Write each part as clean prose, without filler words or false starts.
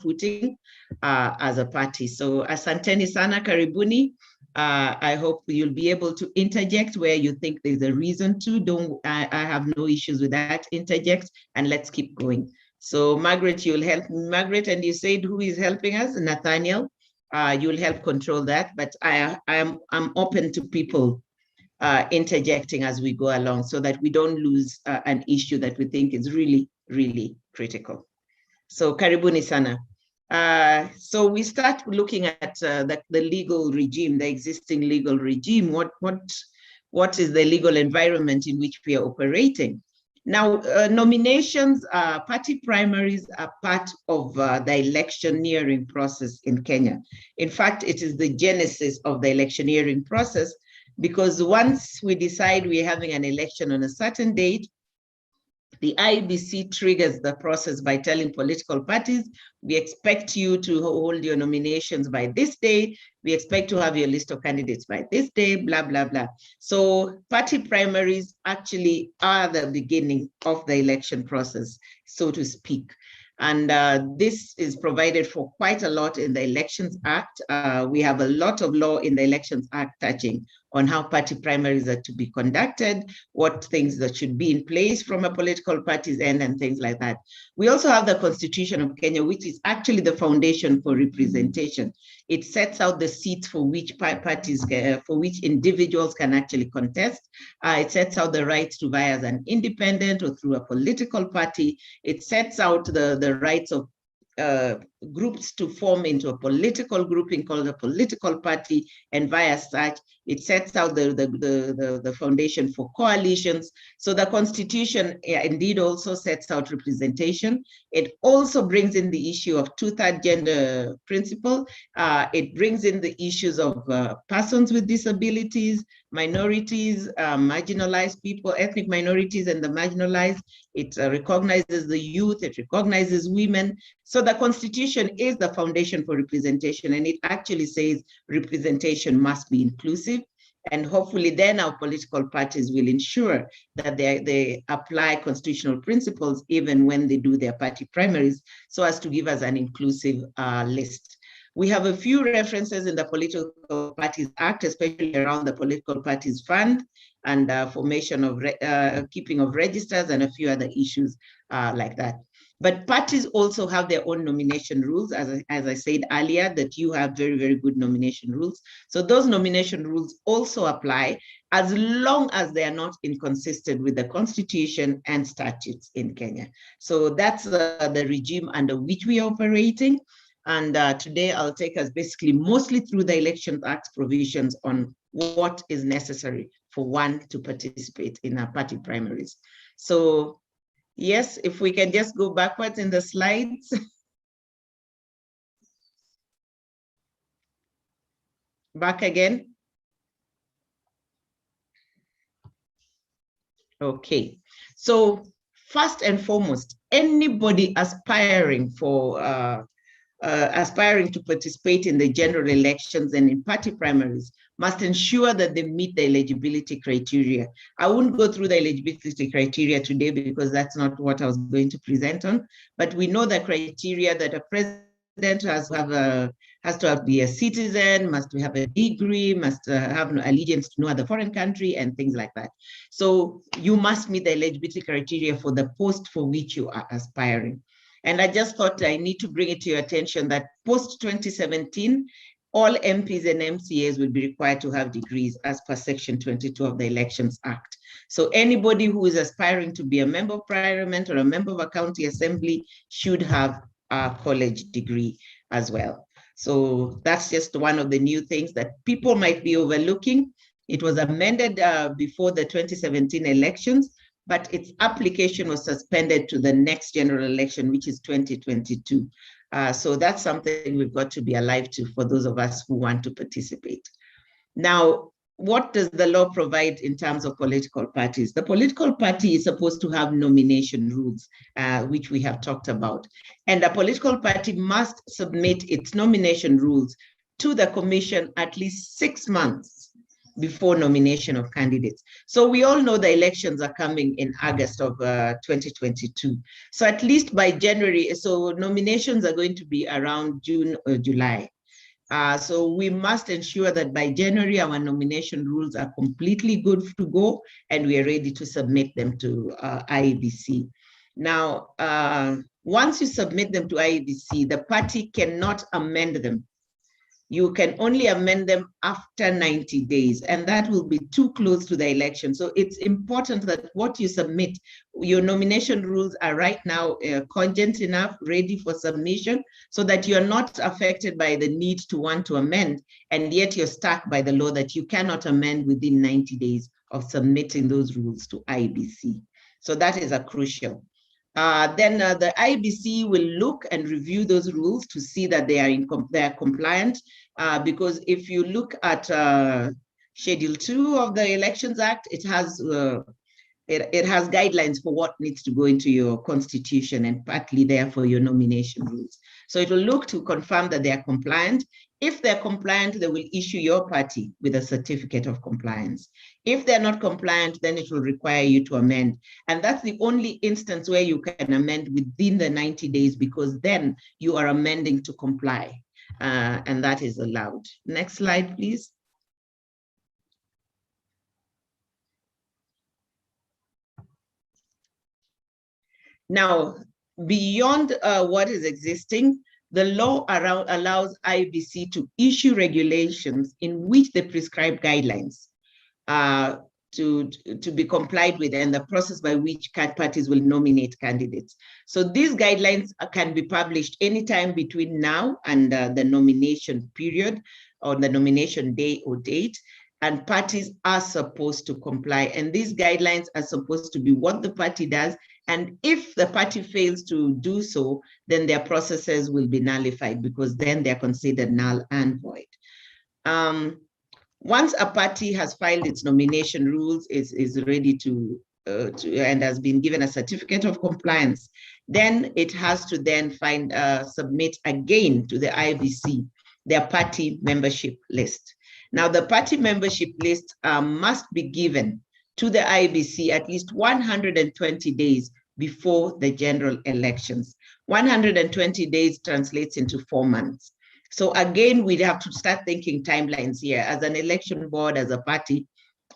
footing as a party. So asanteni sana, karibuni. I hope you'll be able to interject where you think there's a reason to. I have no issues with that. Interject and let's keep going. So Margaret, you'll help. Margaret, and you said who is helping us? Nathaniel. You'll help control that, but I'm open to people interjecting as we go along so that we don't lose an issue that we think is really, really critical. So karibuni sana. So we start looking at the legal regime, the existing legal regime. What is the legal environment in which we are operating? Now, nominations, party primaries are part of the electioneering process in Kenya. In fact, it is the genesis of the electioneering process, because once we decide we're having an election on a certain date, the IEBC triggers the process by telling political parties, we expect you to hold your nominations by this day. We expect to have your list of candidates by this day, blah, blah, blah. So party primaries actually are the beginning of the election process, so to speak. And this is provided for quite a lot in the Elections Act. We have a lot of law in the Elections Act touching on how party primaries are to be conducted, what things that should be in place from a political party's end, and things like that. We also have the Constitution of Kenya, which is actually the foundation for representation. It sets out the seats for which parties, for which individuals can actually contest. It sets out the rights to vie as an independent or through a political party. It sets out the rights of groups to form into a political grouping called a political party, and via such, it sets out the foundation for coalitions. So the Constitution indeed also sets out representation. It also brings in the issue of two-third gender principle. It brings in the issues of persons with disabilities, minorities, marginalized people, ethnic minorities and the marginalized. It recognizes the youth, it recognizes women. So the Constitution is the foundation for representation, and it actually says representation must be inclusive. And hopefully then our political parties will ensure that they apply constitutional principles even when they do their party primaries, so as to give us an inclusive list. We have a few references in the Political Parties Act, especially around the Political Parties Fund and formation of keeping of registers and a few other issues like that. But parties also have their own nomination rules, as I said earlier, that you have very, very good nomination rules. So those nomination rules also apply as long as they are not inconsistent with the Constitution and statutes in Kenya. So that's the regime under which we are operating. And today I'll take us basically mostly through the Elections Act provisions on what is necessary for one to participate in our party primaries. So yes, if we can just go backwards in the slides. Back again. Okay, so first and foremost, anybody aspiring to participate in the general elections and in party primaries must ensure that they meet the eligibility criteria. I won't go through the eligibility criteria today because that's not what I was going to present on, but we know the criteria that a president has to be a citizen, must have a degree, must have no allegiance to no other foreign country, and things like that. So you must meet the eligibility criteria for the post for which you are aspiring. And I just thought I need to bring it to your attention that post-2017, all MPs and MCAs will be required to have degrees as per Section 22 of the Elections Act. So anybody who is aspiring to be a member of parliament or a member of a county assembly should have a college degree as well. So that's just one of the new things that people might be overlooking. It was amended before the 2017 elections, but its application was suspended to the next general election, which is 2022. So that's something we've got to be alive to for those of us who want to participate. Now, what does the law provide in terms of political parties? The political party is supposed to have nomination rules, which we have talked about. And a political party must submit its nomination rules to the commission at least 6 months before nomination of candidates. So we all know the elections are coming in August of 2022. So at least by January, so nominations are going to be around June or July. So we must ensure that by January, our nomination rules are completely good to go, and we are ready to submit them to IEBC. Now, once you submit them to IEBC, the party cannot amend them. You can only amend them after 90 days, and that will be too close to the election. So it's important that what you submit, your nomination rules are right now cogent enough, ready for submission, so that you're not affected by the need to want to amend, and yet you're stuck by the law that you cannot amend within 90 days of submitting those rules to IBC. So that is a crucial. Then the IBC will look and review those rules to see that they are compliant, because if you look at Schedule 2 of the Elections Act, it has guidelines for what needs to go into your constitution and partly there for your nomination rules. So it will look to confirm that they are compliant. If they're compliant, they will issue your party with a certificate of compliance. If they're not compliant, then it will require you to amend. And that's the only instance where you can amend within the 90 days, because then you are amending to comply, and that is allowed. Next slide, please. Now, beyond what is existing, the law allows IBC to issue regulations in which they prescribe guidelines to be complied with, and the process by which parties will nominate candidates. So these guidelines can be published anytime between now and the nomination period, or the nomination day or date, and parties are supposed to comply. And these guidelines are supposed to be what the party does, and if the party fails to do so, then their processes will be nullified, because then they're considered null and void. Once a party has filed its nomination rules, is ready to and has been given a certificate of compliance, then it has to then submit again to the IBC their party membership list. Now, the party membership list must be given to the IBC at least 120 days before the general elections. 120 days translates into 4 months. So again, we'd have to start thinking timelines here. As an election board, as a party,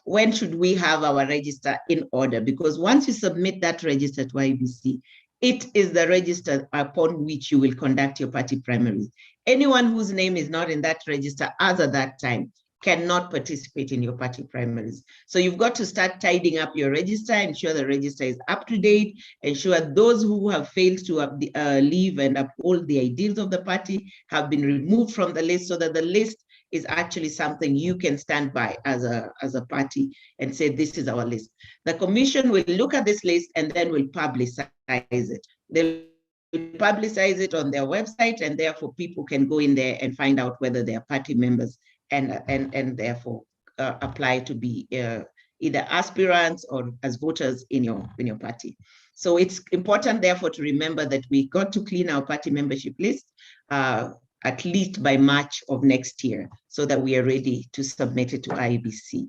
when should we have our register in order? Because once you submit that register to IBC, it is the register upon which you will conduct your party primaries. Anyone whose name is not in that register as of that time cannot participate in your party primaries. So you've got to start tidying up your register, ensure the register is up to date, ensure those who have failed to live and uphold the ideals of the party have been removed from the list, so that the list is actually something you can stand by as a party and say, this is our list. The commission will look at this list and then will publicize it. They'll publicize it on their website, and therefore people can go in there and find out whether they are party members and therefore apply to be either aspirants or as voters in your party. So it's important, therefore, to remember that we got to clean our party membership list at least by March of next year, so that we are ready to submit it to IBC.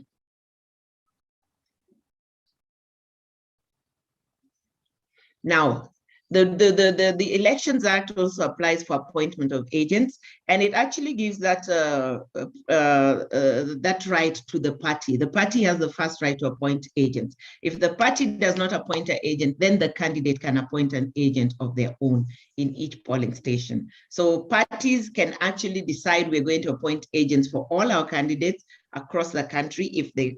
Now, the Elections Act also applies for appointment of agents, and it actually gives that that right to the party. The party has the first right to appoint agents. If the party does not appoint an agent, then the candidate can appoint an agent of their own in each polling station. So parties can actually decide we're going to appoint agents for all our candidates across the country if they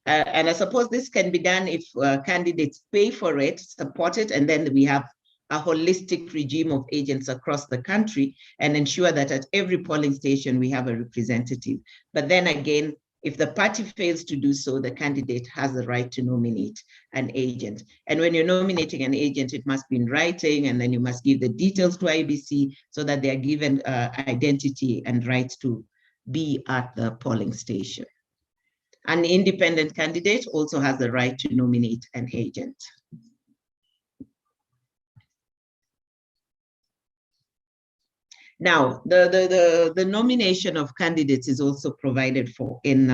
and I suppose this can be done if candidates pay for it, support it, and then we have a holistic regime of agents across the country and ensure that at every polling station we have a representative. But then again, if the party fails to do so, the candidate has the right to nominate an agent. And when you're nominating an agent, it must be in writing, and then you must give the details to IBC so that they are given identity and rights to be at the polling station. An independent candidate also has the right to nominate an agent. Now, the nomination of candidates is also provided for in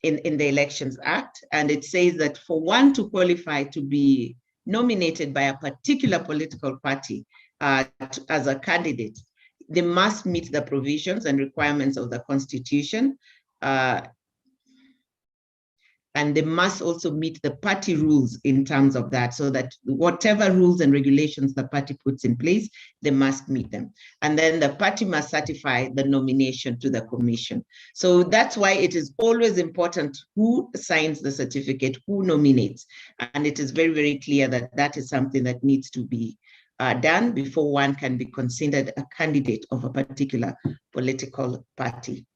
in the Elections Act, and it says that for one to qualify to be nominated by a particular political party as a candidate, they must meet the provisions and requirements of the Constitution, and they must also meet the party rules in terms of that, so that whatever rules and regulations the party puts in place, they must meet them. And then the party must certify the nomination to the commission. So that's why it is always important who signs the certificate, who nominates. And it is very, very clear that that is something that needs to be done before one can be considered a candidate of a particular political party.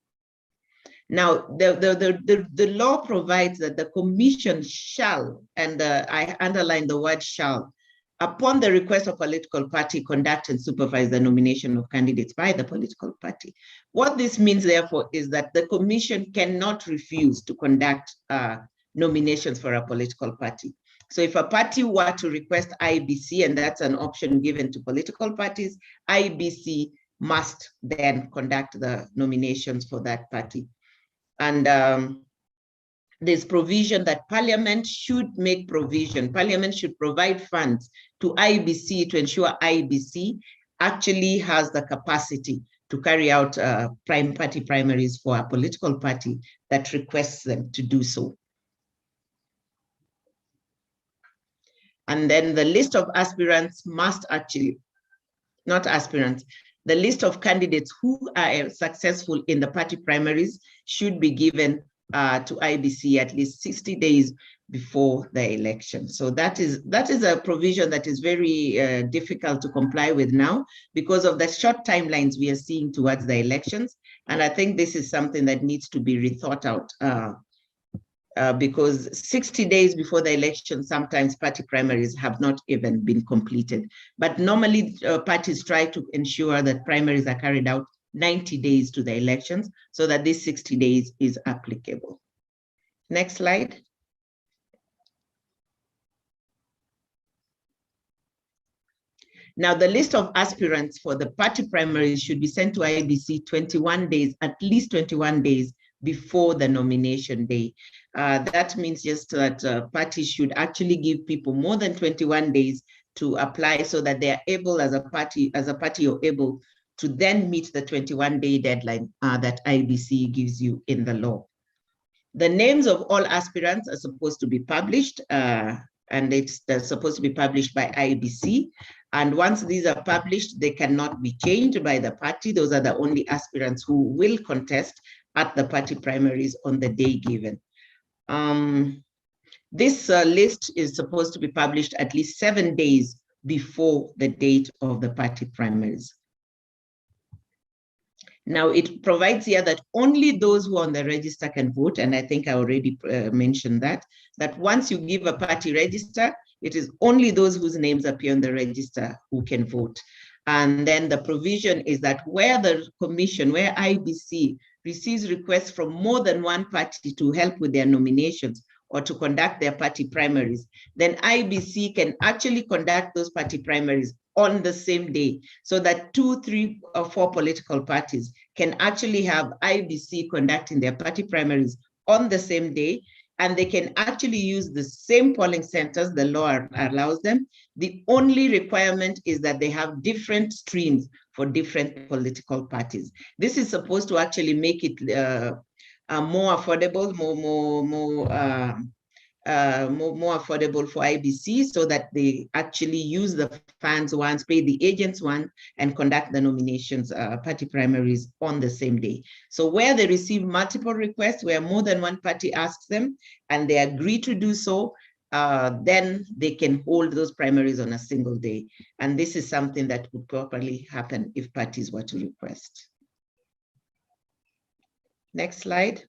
Now, the law provides that the commission shall, and I underline the word shall, upon the request of a political party, conduct and supervise the nomination of candidates by the political party. What this means, therefore, is that the commission cannot refuse to conduct nominations for a political party. So if a party were to request IBC, and that's an option given to political parties, IBC must then conduct the nominations for that party. And there's provision that Parliament should make provision. Parliament should provide funds to IBC to ensure IBC actually has the capacity to carry out party primaries for a political party that requests them to do so. And then the list of aspirants must actually, not aspirants, the list of candidates who are successful in the party primaries should be given to IBC at least 60 days before the election. So that is a provision that is very difficult to comply with now because of the short timelines we are seeing towards the elections. And I think this is something that needs to be rethought out because 60 days before the election, sometimes party primaries have not even been completed. But normally parties try to ensure that primaries are carried out 90 days to the elections so that this 60 days is applicable. Next slide. Now, the list of aspirants for the party primaries should be sent to IBC 21 days, at least 21 days before the nomination day. That means just that parties should actually give people more than 21 days to apply so that they are able, as a party, you're able to then meet the 21-day deadline that IBC gives you in the law. The names of all aspirants are supposed to be published, and they're supposed to be published by IBC. And once these are published, they cannot be changed by the party. Those are the only aspirants who will contest at the party primaries on the day given. This list is supposed to be published at least 7 days before the date of the party primaries. Now, it provides here that only those who are on the register can vote, and I think I already mentioned that once you give a party register, it is only those whose names appear on the register who can vote. And then the provision is that where the commission, where IBC receives requests from more than one party to help with their nominations or to conduct their party primaries, then IBC can actually conduct those party primaries on the same day, so that 2, 3, or 4 political parties can actually have IBC conducting their party primaries on the same day, and they can actually use the same polling centers. The law allows them. The only requirement is that they have different streams for different political parties. This is supposed to actually make it more affordable, more affordable for IBC, so that they actually use the funds once, pay the agents once, and conduct the nominations, party primaries on the same day. So where they receive multiple requests, where more than one party asks them and they agree to do so, then they can hold those primaries on a single day. And this is something that would properly happen if parties were to request. Next slide.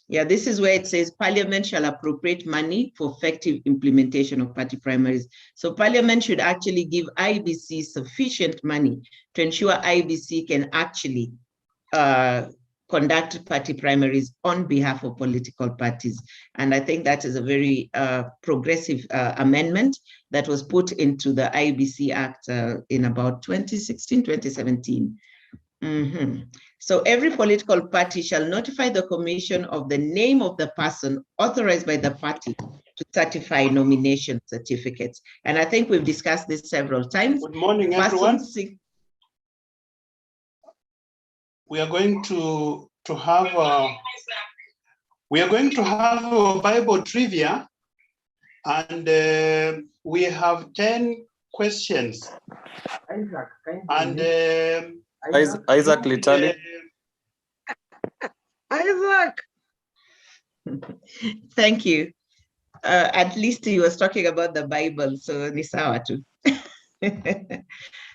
Yeah, this is where it says Parliament shall appropriate money for effective implementation of party primaries. So Parliament should actually give IBC sufficient money to ensure IBC can actually conduct party primaries on behalf of political parties. And I think that is a very progressive amendment that was put into the IBC Act in about 2016, 2017. So every political party shall notify the commission of the name of the person authorized by the party to certify nomination certificates. And I think we've discussed this several times. Good morning, everyone. We are going to have a Bible trivia, and we have 10 questions. Isaac, and Isaac Litali. Isaac. Thank you. At least he was talking about the Bible, so ni sawa tu.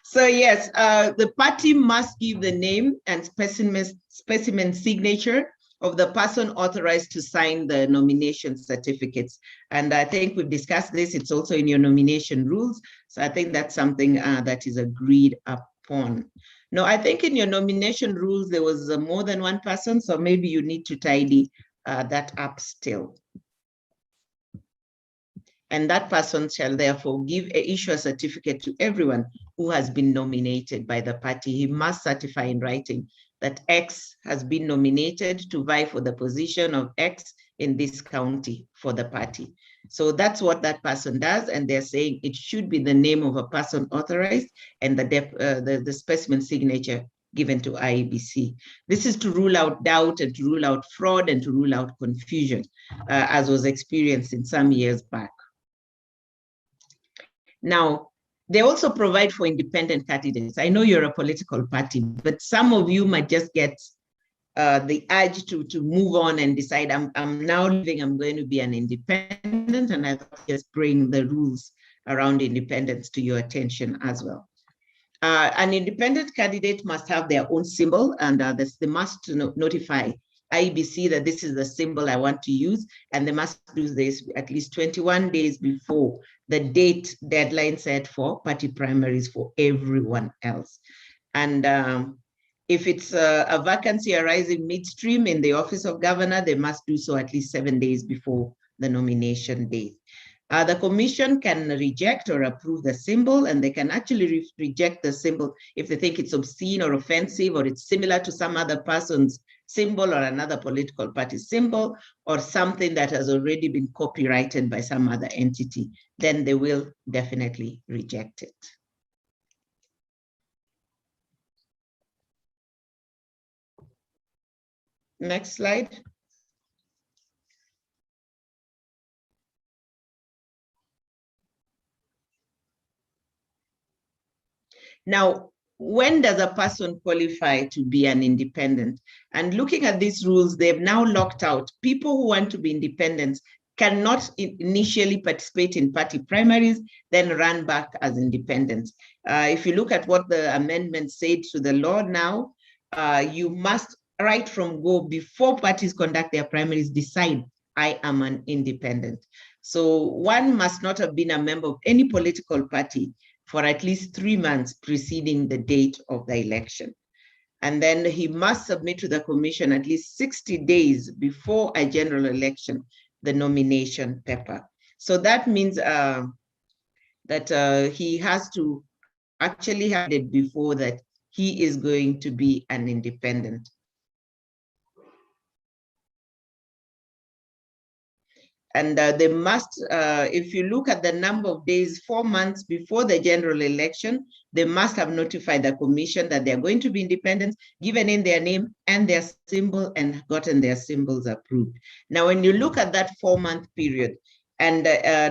So yes, the party must give the name and specimen signature of the person authorized to sign the nomination certificates. And I think we've discussed this. It's also in your nomination rules. So I think that's something that is agreed upon. No, I think in your nomination rules, there was more than one person. So maybe you need to tidy that up still. And that person shall therefore issue a certificate to everyone who has been nominated by the party. He must certify in writing that X has been nominated to vie for the position of X in this county for the party. So that's what that person does, and they're saying it should be the name of a person authorized and the specimen signature given to IEBC. This is to rule out doubt and to rule out fraud and to rule out confusion, as was experienced in some years back. Now, they also provide for independent candidates. I know you're a political party, but some of you might just get the urge to move on and decide, I'm now leaving, I'm going to be an independent, and I just bring the rules around independence to your attention as well. An independent candidate must have their own symbol, and they must notify IEBC that this is the symbol I want to use, and they must do this at least 21 days before the deadline set for party primaries for everyone else. And if it's a vacancy arising midstream in the office of governor, they must do so at least 7 days before the nomination date. The commission can reject or approve the symbol, and they can actually reject the symbol if they think it's obscene or offensive, or it's similar to some other person's symbol or another political party symbol, or something that has already been copyrighted by some other entity. Then they will definitely reject it. Next slide. Now, when does a person qualify to be an independent? And looking at these rules, they've now locked out people who want to be independents cannot initially participate in party primaries, then run back as independents. If you look at what the amendment said to the law now, you must right from go, before parties conduct their primaries, decide, I am an independent. So one must not have been a member of any political party for at least 3 months preceding the date of the election. And then he must submit to the commission at least 60 days before a general election, the nomination paper. So that means that he has to actually have it before that he is going to be an independent. And they must, if you look at the number of days, 4 months before the general election, they must have notified the commission that they're going to be independent, given in their name and their symbol, and gotten their symbols approved. Now, when you look at that 4-month period, and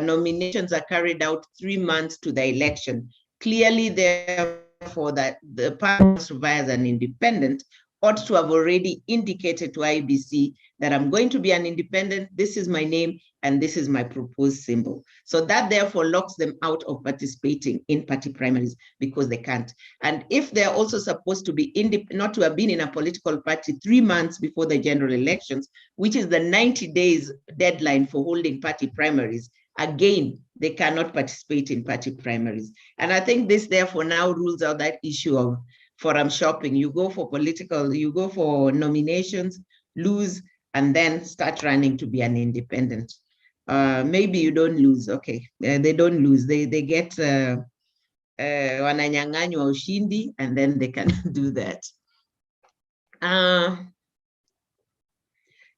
nominations are carried out 3 months to the election, clearly, therefore, that the party survives an independent ought to have already indicated to IEBC that I'm going to be an independent, this is my name, and this is my proposed symbol. So that therefore locks them out of participating in party primaries because they can't. And if they're also supposed to be not to have been in a political party 3 months before the general elections, which is the 90 days deadline for holding party primaries, again, they cannot participate in party primaries. And I think this therefore now rules out that issue of forum shopping. You go for nominations, lose, and then start running to be an independent. Maybe you don't lose, okay. They don't lose, they get wananyang'anywa ushindi, and then they can do that.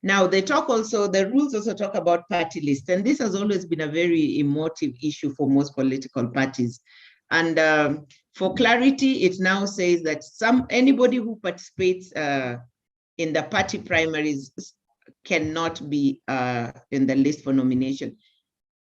Now they talk also, the rules also talk about party lists, and this has always been a very emotive issue for most political parties. And for clarity, it now says that anybody who participates in the party primaries cannot be in the list for nomination.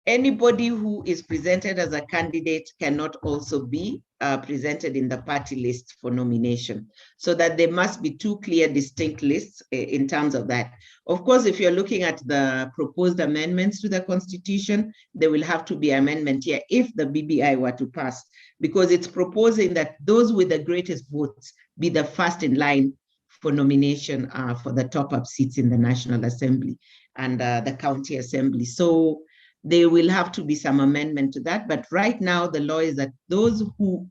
Anybody who is presented as a candidate cannot also be presented in the party list for nomination, so that there must be two clear, distinct lists in terms of that. Of course, if you're looking at the proposed amendments to the Constitution, there will have to be amendment here if the BBI were to pass, because it's proposing that those with the greatest votes be the first in line for nomination for the top-up seats in the National Assembly and the County Assembly. So there will have to be some amendment to that. But right now, the law is that those who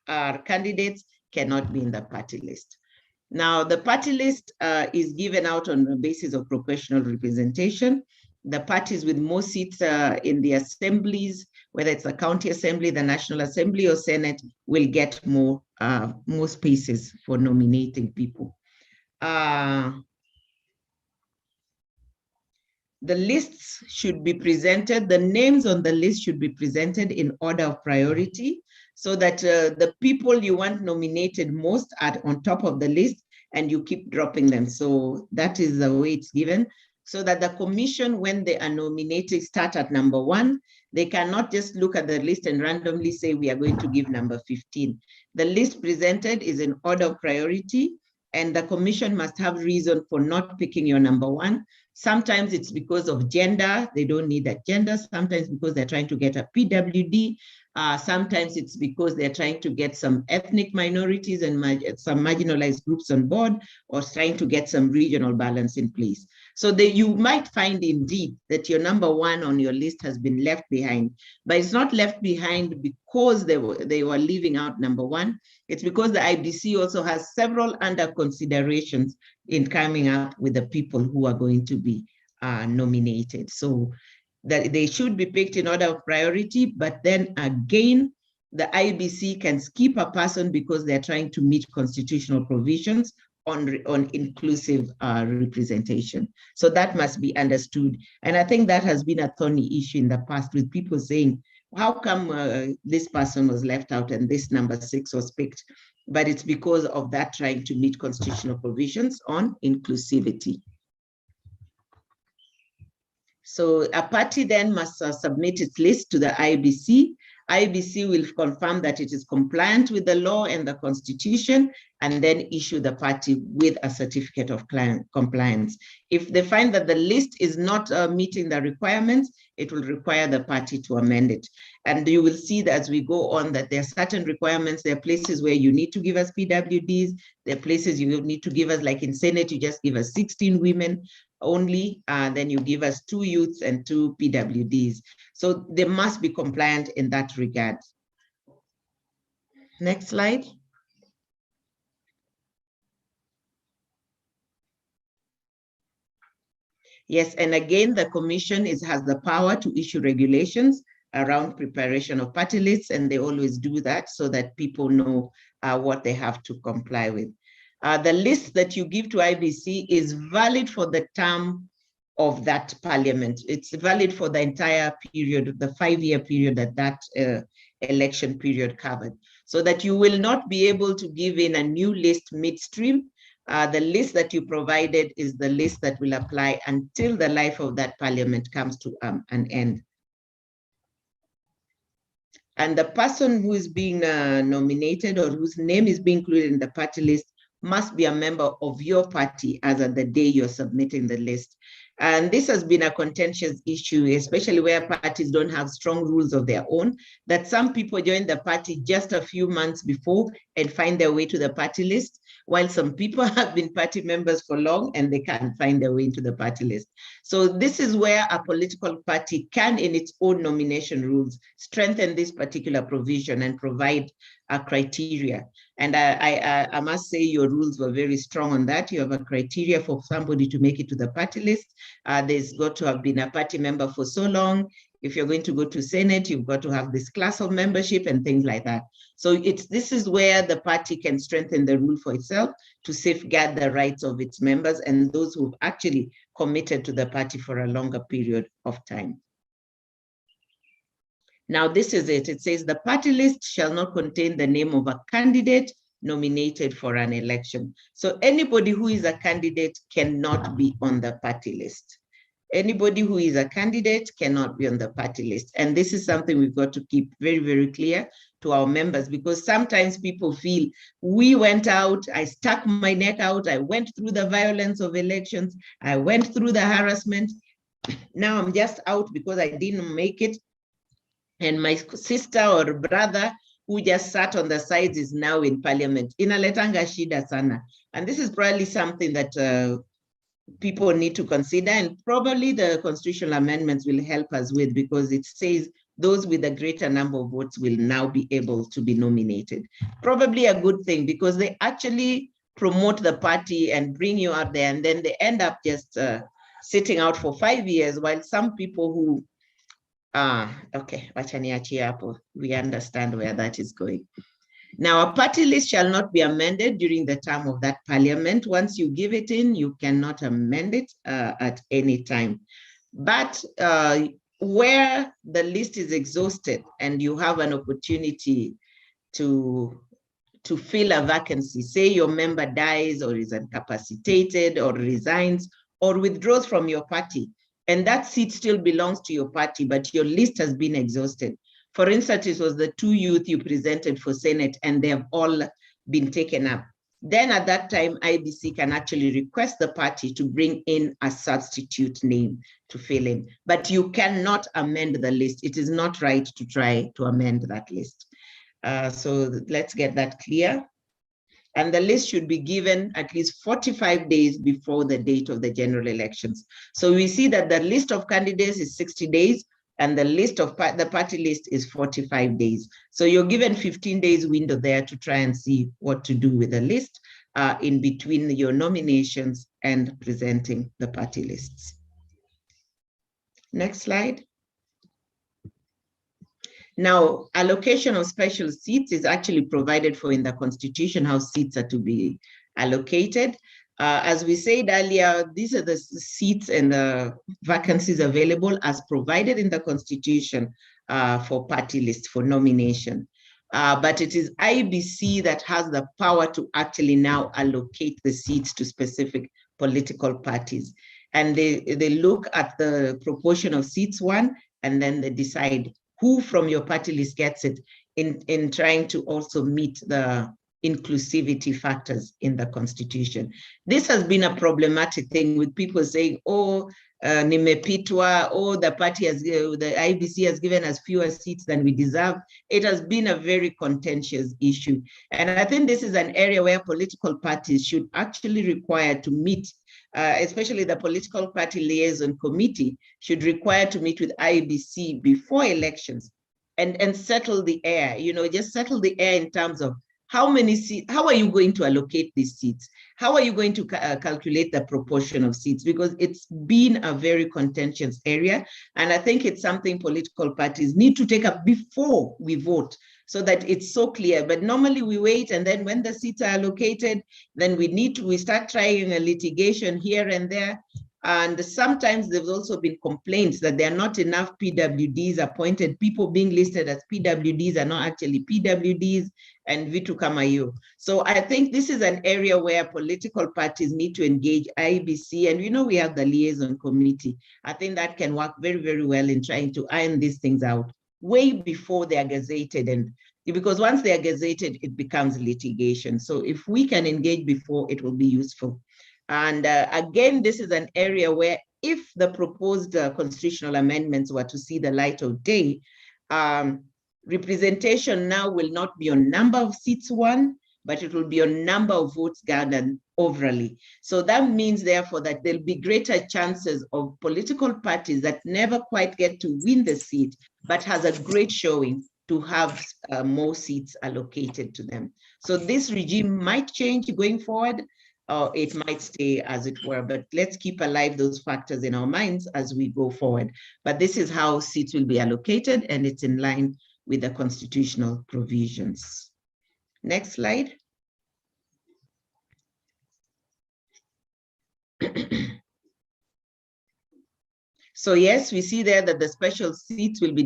are candidates cannot be in the party list. Now, the party list is given out on the basis of proportional representation. The parties with more seats in the assemblies, whether it's the County Assembly, the National Assembly, or Senate, will get more spaces for nominating people. The lists should be presented, the names on the list should be presented in order of priority, so that the people you want nominated most are on top of the list and you keep dropping them. So that is the way it's given, so that the commission, when they are nominated, start at number 1. They cannot just look at the list and randomly say, we are going to give number 15. The list presented is in order of priority, and the commission must have reason for not picking your number 1. Sometimes it's because of gender, they don't need that gender. Sometimes because they're trying to get a PWD. Sometimes it's because they're trying to get some ethnic minorities and some marginalized groups on board, or trying to get some regional balance in place. So you might find indeed that your number 1 on your list has been left behind, but it's not left behind because they were leaving out number 1. It's because the IBC also has several under considerations in coming up with the people who are going to be nominated. So that they should be picked in order of priority, but then again, the IBC can skip a person because they're trying to meet constitutional provisions on inclusive representation. So that must be understood. And I think that has been a thorny issue in the past, with people saying, how come this person was left out and this number 6 was picked? But it's because of that trying to meet constitutional provisions on inclusivity. So a party then must submit its list to the IBC. IBC will confirm that it is compliant with the law and the Constitution, and then issue the party with a certificate of compliance. If they find that the list is not meeting the requirements, it will require the party to amend it. And you will see that as we go on, that there are certain requirements. There are places where you need to give us PWDs. There are places you need to give us, like in Senate, you just give us 16 women only, then you give us 2 youths and 2 PWDs. So they must be compliant in that regard. Next slide. Yes, and again, the commission has the power to issue regulations around preparation of party lists, and they always do that so that people know what they have to comply with. The list that you give to IBC is valid for the term of that parliament. It's valid for the entire period, the 5-year period that election period covered, so that you will not be able to give in a new list midstream. The list that you provided is the list that will apply until the life of that parliament comes to an end. And the person who is being nominated or whose name is being included in the party list must be a member of your party as of the day you're submitting the list. And this has been a contentious issue, especially where parties don't have strong rules of their own, that some people join the party just a few months before and find their way to the party list, while some people have been party members for long and they can't find their way into the party list. So this is where a political party can, in its own nomination rules, strengthen this particular provision and provide a criteria. And I must say your rules were very strong on that. You have a criteria for somebody to make it to the party list. There's got to have been a party member for so long. If you're going to go to Senate, you've got to have this class of membership and things like that. So this is where the party can strengthen the rule for itself to safeguard the rights of its members and those who've actually committed to the party for a longer period of time. Now, this is it. It says the party list shall not contain the name of a candidate nominated for an election. So anybody who is a candidate cannot be on the party list. Anybody who is a candidate cannot be on the party list. And this is something we've got to keep very, very clear to our members, because sometimes people feel we went out, I stuck my neck out, I went through the violence of elections, I went through the harassment. Now I'm just out because I didn't make it. And my sister or brother who just sat on the sides is now in parliament. Inaletanga shida sana. And this is probably something that people need to consider, and probably the constitutional amendments will help us with, because it says those with a greater number of votes will now be able to be nominated. Probably a good thing, because they actually promote the party and bring you out there, and then they end up just sitting out for 5 years, while some people who okay, we understand where that is going. Now, a party list shall not be amended during the term of that parliament. Once you give it in, you cannot amend it at any time. But where the list is exhausted and you have an opportunity to fill a vacancy, say your member dies or is incapacitated or resigns or withdraws from your party, and that seat still belongs to your party, but your list has been exhausted. For instance, it was the 2 youth you presented for Senate and they have all been taken up. Then at that time, IBC can actually request the party to bring in a substitute name to fill in, but you cannot amend the list. It is not right to try to amend that list. So let's get that clear. And the list should be given at least 45 days before the date of the general elections. So we see that the list of candidates is 60 days, and the list of the party list is 45 days. So you're given 15 days window there to try and see what to do with the list in between your nominations and presenting the party lists. Next slide. Now, allocation of special seats is actually provided for in the Constitution, how seats are to be allocated. As we said earlier, these are the seats and the vacancies available as provided in the Constitution for party lists, for nomination. But it is IBC that has the power to actually now allocate the seats to specific political parties. And they look at the proportion of seats won, and then they decide who from your party list gets it, in trying to also meet the inclusivity factors in the Constitution. This has been a problematic thing, with people saying, oh, nimepitwa, oh, the IBC has given us fewer seats than we deserve. It has been a very contentious issue. And I think this is an area where political parties should actually require to meet, especially the political party liaison committee should require to meet with IBC before elections and settle the air, just settle the air in terms of how many seats, how are you going to allocate these seats? How are you going to calculate the proportion of seats? Because it's been a very contentious area. And I think it's something political parties need to take up before we vote, so that it's so clear. But normally we wait, and then when the seats are allocated, then we start trying a litigation here and there. And sometimes there's also been complaints that there are not enough PWDs appointed. People being listed as PWDs are not actually PWDs, and vitu kama hiyo. So I think this is an area where political parties need to engage IBC, and we have the liaison committee. I think that can work very, very well in trying to iron these things out way before they are gazetted, and because once they are gazetted, it becomes litigation. So if we can engage before, it will be useful. And again, this is an area where if the proposed constitutional amendments were to see the light of day, representation now will not be on number of seats won, but it will be on number of votes gathered overally. So that means, therefore, that there'll be greater chances of political parties that never quite get to win the seat, but has a great showing to have more seats allocated to them. So this regime might change going forward. or it might stay as it were. But let's keep alive those factors in our minds as we go forward. But this is how seats will be allocated, and it's in line with the constitutional provisions. Next slide. So yes, we see there that the special seats will be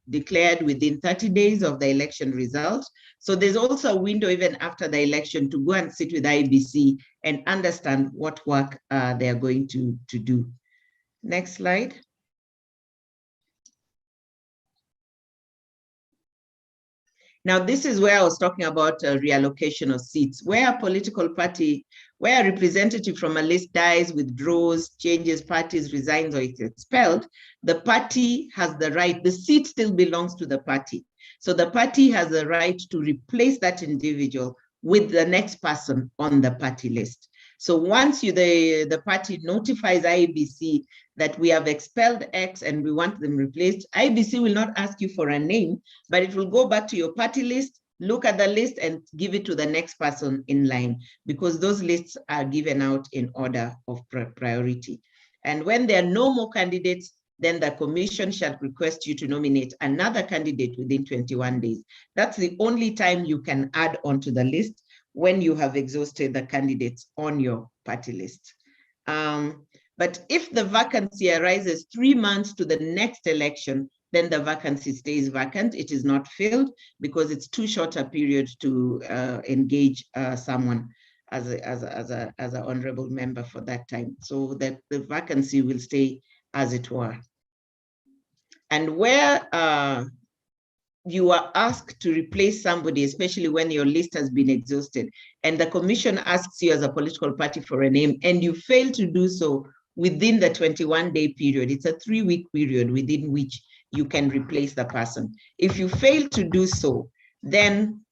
declared within 30 days of the election result. So there's also a window even after the election to go and sit with IEBC and understand what work they are going to do. Next slide. Now, this is where I was talking about reallocation of seats, where a political party, where a representative from a list dies, withdraws, changes parties, resigns, or is expelled, the party has the right, the seat still belongs to the party. So the party has the right to replace that individual with the next person on the party list. So once the party notifies IEBC that we have expelled X and we want them replaced, IEBC will not ask you for a name, but it will go back to your party list, look at the list and give it to the next person in line, because those lists are given out in order of priority. And when there are no more candidates, then the commission shall request you to nominate another candidate within 21 days. That's the only time you can add onto the list, when you have exhausted the candidates on your party list. But if the vacancy arises 3 months to the next election, then the vacancy stays vacant. It is not filled because it's too short a period to engage someone as an honorable member for that time. So that the vacancy will stay as it were. And where you are asked to replace somebody, especially when your list has been exhausted, and the commission asks you as a political party for a name, and you fail to do so within the 21-day period, it's a 3-week period within which you can replace the person. If you fail to do so, then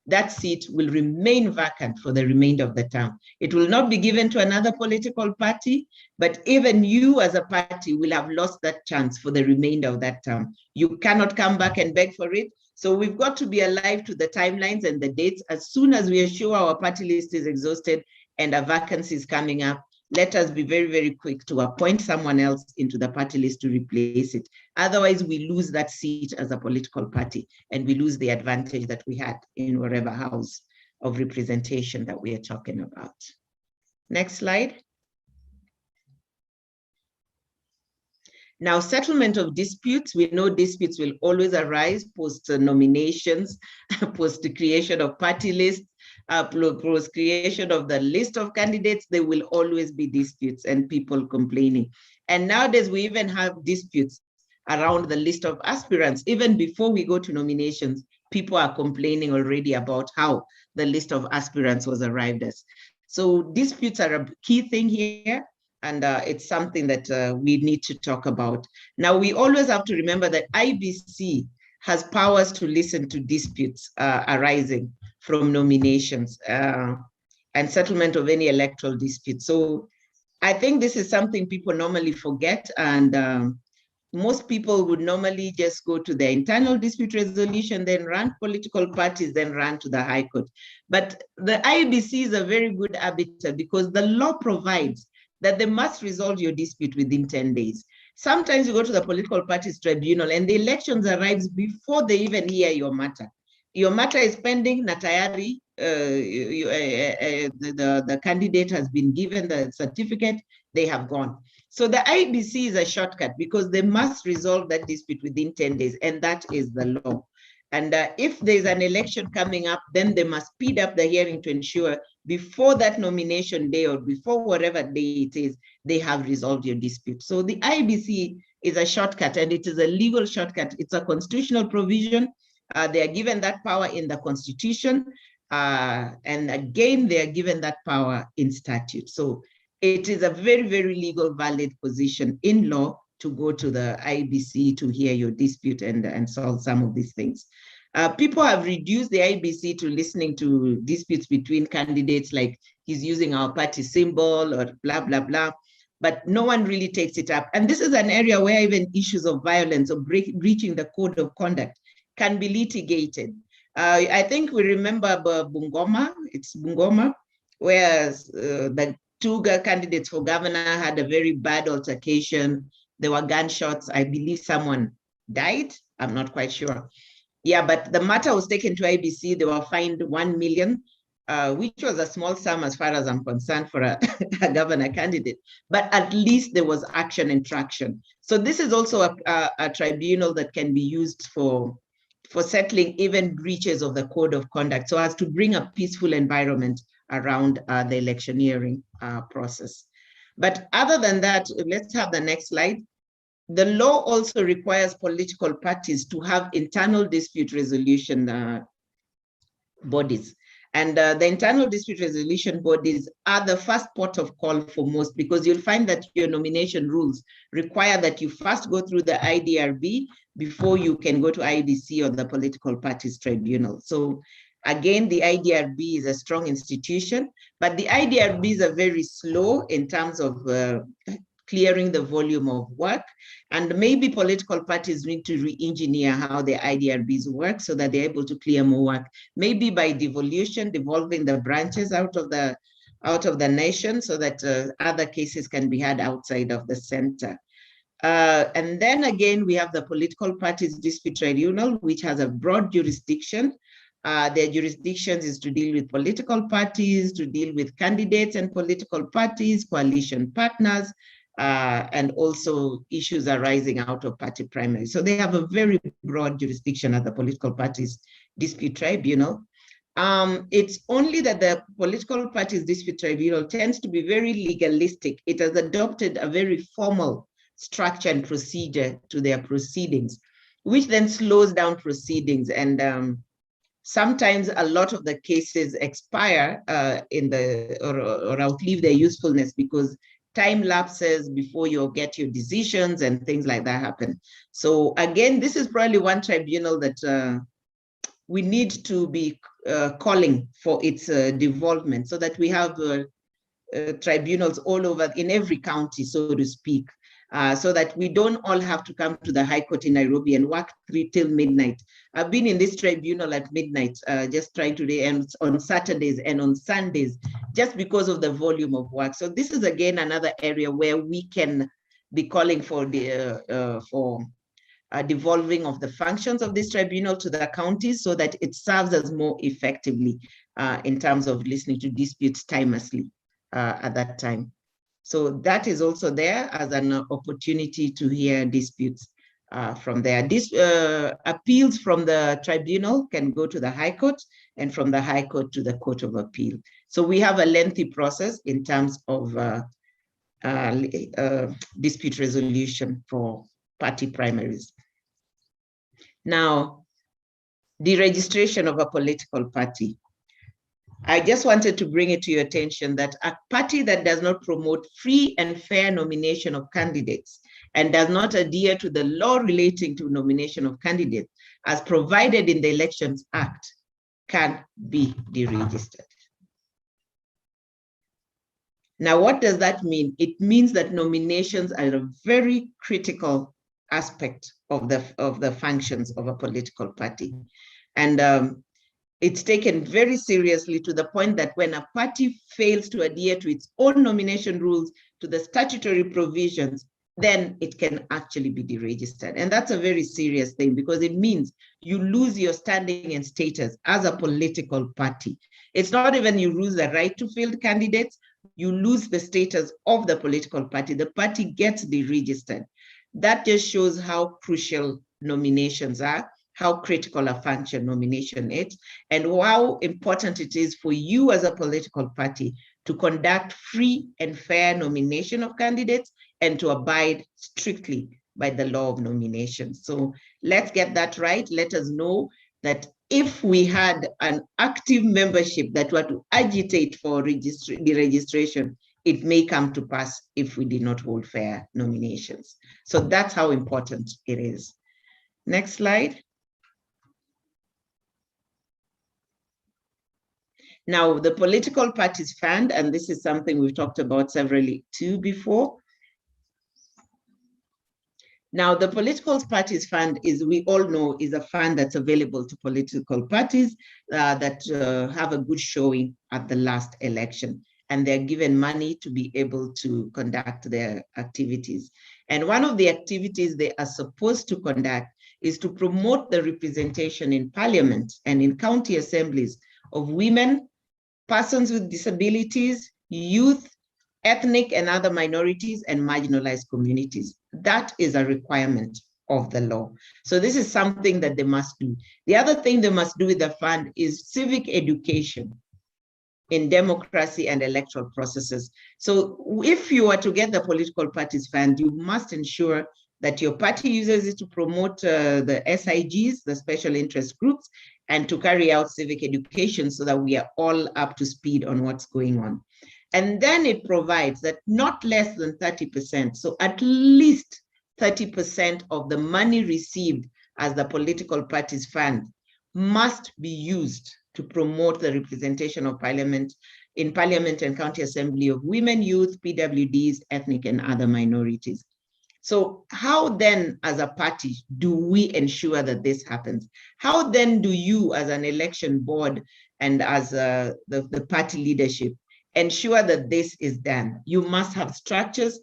that seat will remain vacant for the remainder of the term. It will not be given to another political party, but even you as a party will have lost that chance for the remainder of that term. You cannot come back and beg for it. So we've got to be alive to the timelines and the dates. As soon as we are sure our party list is exhausted and a vacancy is coming up, let us be very, very quick to appoint someone else into the party list to replace it. Otherwise, we lose that seat as a political party, and we lose the advantage that we had in whatever house of representation that we are talking about. Next slide. Now, settlement of disputes. We know disputes will always arise post nominations, post the creation of party lists, post creation of the list of candidates. There will always be disputes and people complaining. And nowadays we even have disputes around the list of aspirants. Even before we go to nominations, people are complaining already about how the list of aspirants was arrived at. So disputes are a key thing here. And it's something that we need to talk about. Now, we always have to remember that IEBC has powers to listen to disputes arising from nominations and settlement of any electoral dispute. So I think this is something people normally forget, and most people would normally just go to their internal dispute resolution, then run political parties, then run to the High Court. But the IEBC is a very good arbiter because the law provides that they must resolve your dispute within 10 days. Sometimes you go to the political parties tribunal and the elections arrives before they even hear your matter. Your matter is pending, na tayari, the candidate has been given the certificate, they have gone. So the IEBC is a shortcut because they must resolve that dispute within 10 days, and that is the law. And if there's an election coming up, then they must speed up the hearing to ensure before that nomination day or before whatever day it is, they have resolved your dispute. So the IEBC is a shortcut, and it is a legal shortcut. It's a constitutional provision. They are given that power in the Constitution. And again, they are given that power in statute. So it is a very, very legal, valid position in law to go to the IEBC to hear your dispute and solve some of these things. People have reduced the IEBC to listening to disputes between candidates, like he's using our party symbol or blah, blah, blah, but no one really takes it up. And this is an area where even issues of violence or breaching the code of conduct can be litigated. I think we remember Bungoma, it's Bungoma, whereas the two candidates for governor had a very bad altercation. There were gunshots. I believe someone died. I'm not quite sure. Yeah, but the matter was taken to IBC. They were fined 1 million, which was a small sum as far as I'm concerned for a governor candidate. But at least there was action and traction. So this is also a tribunal that can be used for settling even breaches of the code of conduct, so as to bring a peaceful environment around the electioneering process. But other than that, let's have the next slide. The law also requires political parties to have internal dispute resolution bodies. And the internal dispute resolution bodies are the first port of call for most, because you'll find that your nomination rules require that you first go through the IDRB before you can go to IBC or the political parties tribunal. So again, the IDRB is a strong institution, but the IDRBs are very slow in terms of clearing the volume of work. And maybe political parties need to re-engineer how their IDRBs work so that they're able to clear more work. Maybe by devolution, devolving the branches out of the nation so that other cases can be had outside of the center. And then again, we have the political parties dispute tribunal, which has a broad jurisdiction. Their jurisdictions is to deal with political parties, to deal with candidates and political parties, coalition partners, and also issues arising out of party primaries. So they have a very broad jurisdiction at the political parties dispute tribunal. It's only that the political parties dispute tribunal tends to be very legalistic. It has adopted a very formal structure and procedure to their proceedings, which then slows down proceedings. And sometimes a lot of the cases expire or outlive their usefulness because time lapses before you get your decisions and things like that happen. So again, this is probably one tribunal that we need to be calling for its devolvement, so that we have tribunals all over in every county, so to speak, so that we don't all have to come to the High Court in Nairobi and work till midnight. I've been in this tribunal at midnight, just trying to end on Saturdays and on Sundays, just because of the volume of work. So this is again another area where we can be calling for the devolving of the functions of this tribunal to the counties, so that it serves us more effectively in terms of listening to disputes timelessly at that time. So that is also there as an opportunity to hear disputes from there. Appeals from the tribunal can go to the High Court, and from the High Court to the Court of Appeal. So we have a lengthy process in terms of dispute resolution for party primaries. Now, deregistration of a political party. I just wanted to bring it to your attention that a party that does not promote free and fair nomination of candidates and does not adhere to the law relating to nomination of candidates as provided in the Elections Act can be deregistered. Now, what does that mean? It means that nominations are a very critical aspect of the functions of a political party. And it's taken very seriously, to the point that when a party fails to adhere to its own nomination rules, to the statutory provisions, then it can actually be deregistered. And that's a very serious thing, because it means you lose your standing and status as a political party. It's not even you lose the right to field candidates, you lose the status of the political party. The party gets deregistered. That just shows how crucial nominations are, how critical a function nomination is, and how important it is for you as a political party to conduct free and fair nomination of candidates and to abide strictly by the law of nomination. So let's get that right. Let us know that if we had an active membership that were to agitate for deregistration, it may come to pass if we did not hold fair nominations. So that's how important it is. Next slide. Now, the political parties fund, and this is something we've talked about severally too before. Now, the Political Parties Fund is, we all know, is a fund that's available to political parties that have a good showing at the last election. And they're given money to be able to conduct their activities. And one of the activities they are supposed to conduct is to promote the representation in parliament and in county assemblies of women, persons with disabilities, youth, ethnic and other minorities, and marginalized communities. That is a requirement of the law. So this is something that they must do. The other thing they must do with the fund is civic education in democracy and electoral processes. So if you are to get the Political Parties Fund, you must ensure that your party uses it to promote the SIGs, the special interest groups, and to carry out civic education so that we are all up to speed on what's going on. And then it provides that not less than 30%, so at least 30% of the money received as the Political Parties Fund must be used to promote the representation of parliament in parliament and county assembly of women, youth, PWDs, ethnic and other minorities. So how then as a party do we ensure that this happens? How then do you as an election board and as the party leadership ensure that this is done? You must have structures,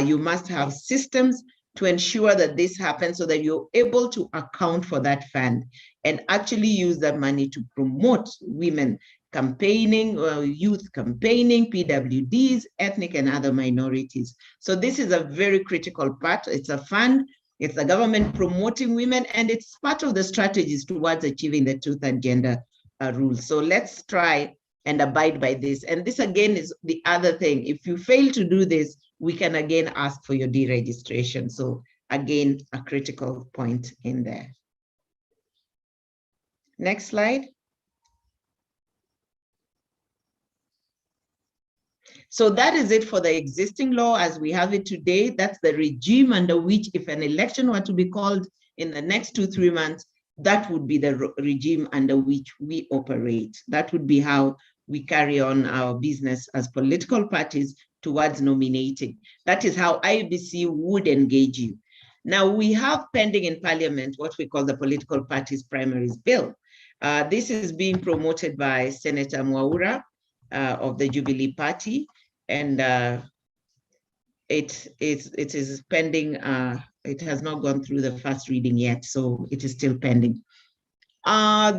you must have systems to ensure that this happens so that you're able to account for that fund and actually use that money to promote women campaigning, youth campaigning, PWDs, ethnic and other minorities. So this is a very critical part. It's a fund, it's the government promoting women, and it's part of the strategies towards achieving the truth and gender rules. So let's try and abide by this. And this again is the other thing. If you fail to do this, we can again ask for your deregistration. So again, a critical point in there. Next slide. So that is it for the existing law as we have it today. That's the regime under which if an election were to be called in the next 2-3 months, that would be the regime under which we operate. That would be how we carry on our business as political parties towards nominating. That is how IBC would engage you. Now we have pending in Parliament what we call the Political Parties Primaries Bill. This is being promoted by Senator Mwaura of the Jubilee Party, and it is pending. It has not gone through the first reading yet, so it is still pending.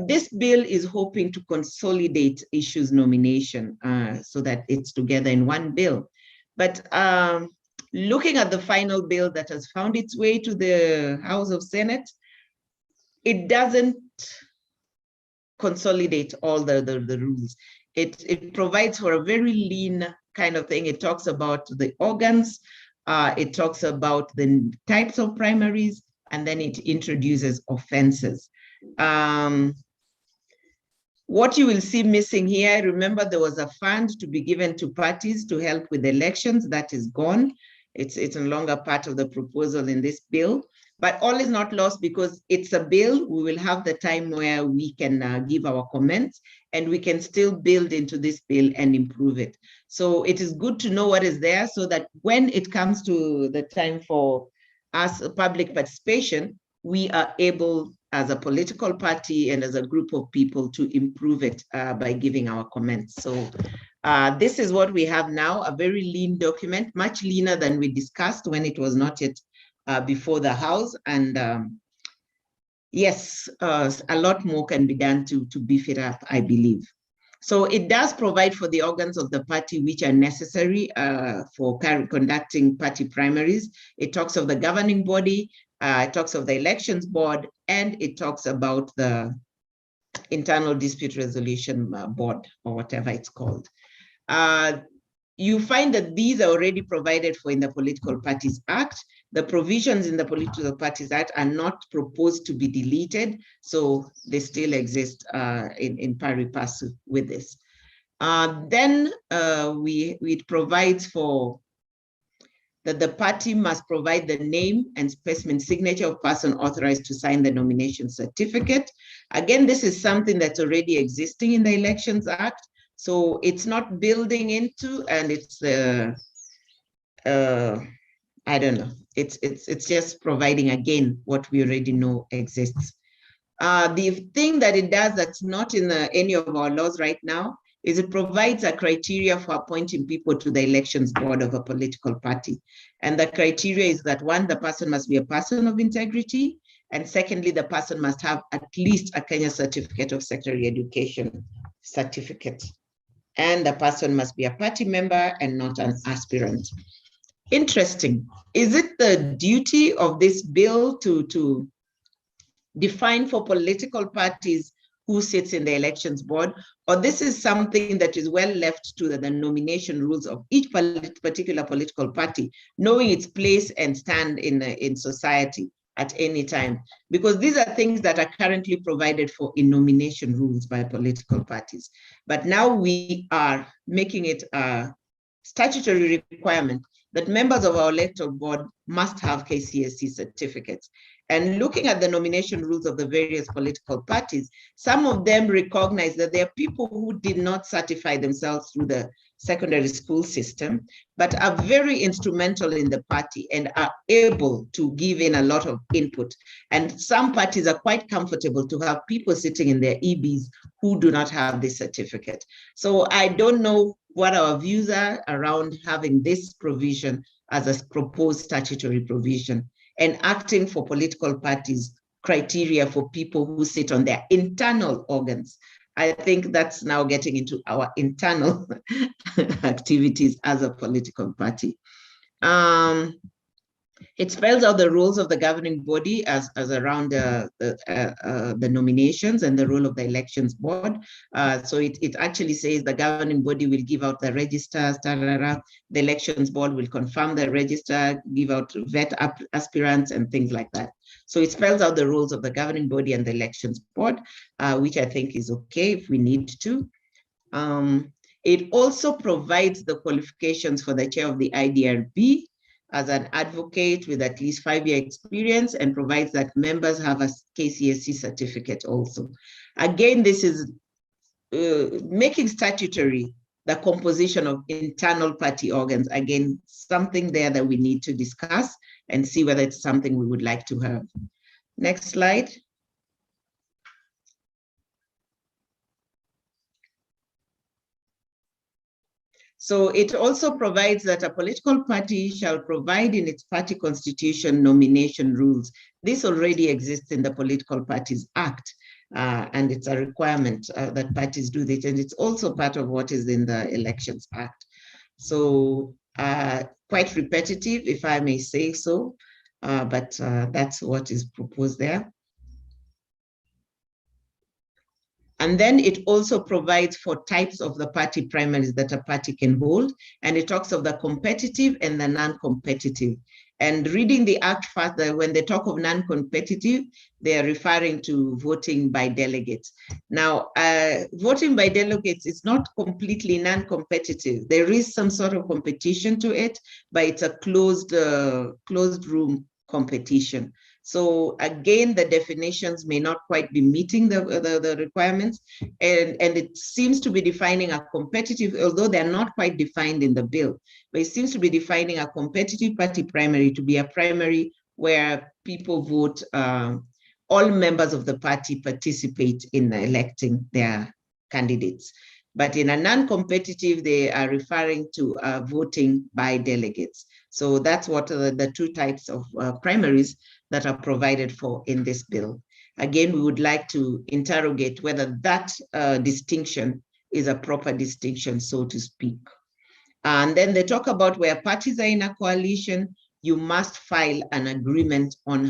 This bill is hoping to consolidate issues nomination so that it's together in one bill. But looking at the final bill that has found its way to the House of Senate, it doesn't consolidate all the rules. It provides for a very lean kind of thing. It talks about the organs, it talks about the types of primaries, and then it introduces offenses. What you will see missing here, remember there was a fund to be given to parties to help with elections. That is gone. It's no longer part of the proposal in this bill. But all is not lost because it's a bill. We will have the time where we can give our comments and we can still build into this bill and improve it. So it is good to know what is there so that when it comes to the time for us public participation, we are able as a political party and as a group of people to improve it by giving our comments. So this is what we have now, a very lean document, much leaner than we discussed when it was not yet before the House. And yes, a lot more can be done to beef it up, I believe. So it does provide for the organs of the party which are necessary for conducting party primaries. It talks of the governing body, it talks of the elections board, and it talks about the internal dispute resolution board, or whatever it's called. You find that these are already provided for in the Political Parties Act. The provisions in the Political Parties Act are not proposed to be deleted, so they still exist in pari passu with this. Then it provides for that the party must provide the name and specimen signature of person authorized to sign the nomination certificate. Again, this is something that's already existing in the Elections Act. So it's not building into, and it's I don't know. It's just providing again what we already know exists. The thing that it does that's not in any of our laws right now is it provides a criteria for appointing people to the elections board of a political party. And the criteria is that one, the person must be a person of integrity. And secondly, the person must have at least a Kenya Certificate of Secondary Education certificate. And the person must be a party member and not an aspirant. Interesting. Is it the duty of this bill to define for political parties who sits in the elections board, or this is something that is well left to the nomination rules of each particular political party, knowing its place and stand in society at any time? Because these are things that are currently provided for in nomination rules by political parties. But now we are making it a statutory requirement that members of our electoral board must have KCSE certificates. And looking at the nomination rules of the various political parties, some of them recognize that there are people who did not certify themselves through the secondary school system, but are very instrumental in the party and are able to give in a lot of input. And some parties are quite comfortable to have people sitting in their EBs who do not have this certificate. So I don't know what our views are around having this provision as a proposed statutory provision and acting for political parties criteria for people who sit on their internal organs. I think that's now getting into our internal activities as a political party. It spells out the roles of the governing body as around the nominations and the role of the elections board. So it actually says the governing body will give out the registers, the elections board will confirm the register, give out vet aspirants and things like that. So it spells out the roles of the governing body and the elections board, which I think is okay if we need to. It also provides the qualifications for the chair of the IDRB as an advocate with at least 5-year experience, and provides that members have a KCSE certificate also. Again, this is making statutory the composition of internal party organs. Again, something there that we need to discuss and see whether it's something we would like to have. Next slide. So it also provides that a political party shall provide in its party constitution nomination rules. This already exists in the Political Parties Act, and it's a requirement that parties do this, and it's also part of what is in the Elections Act. So quite repetitive, if I may say so, but that's what is proposed there. And then it also provides for types of the party primaries that a party can hold. And it talks of the competitive and the non-competitive. And reading the act further, when they talk of non-competitive, they are referring to voting by delegates. Now, voting by delegates is not completely non-competitive. There is some sort of competition to it, but it's a closed room competition. So again, the definitions may not quite be meeting the requirements, and it seems to be defining a competitive, although they're not quite defined in the bill, but it seems to be defining a competitive party primary to be a primary where people vote, all members of the party participate in electing their candidates. But in a non-competitive, they are referring to voting by delegates. So that's what the two types of primaries that are provided for in this bill. Again, we would like to interrogate whether that distinction is a proper distinction, so to speak. And then they talk about where parties are in a coalition, you must file an agreement on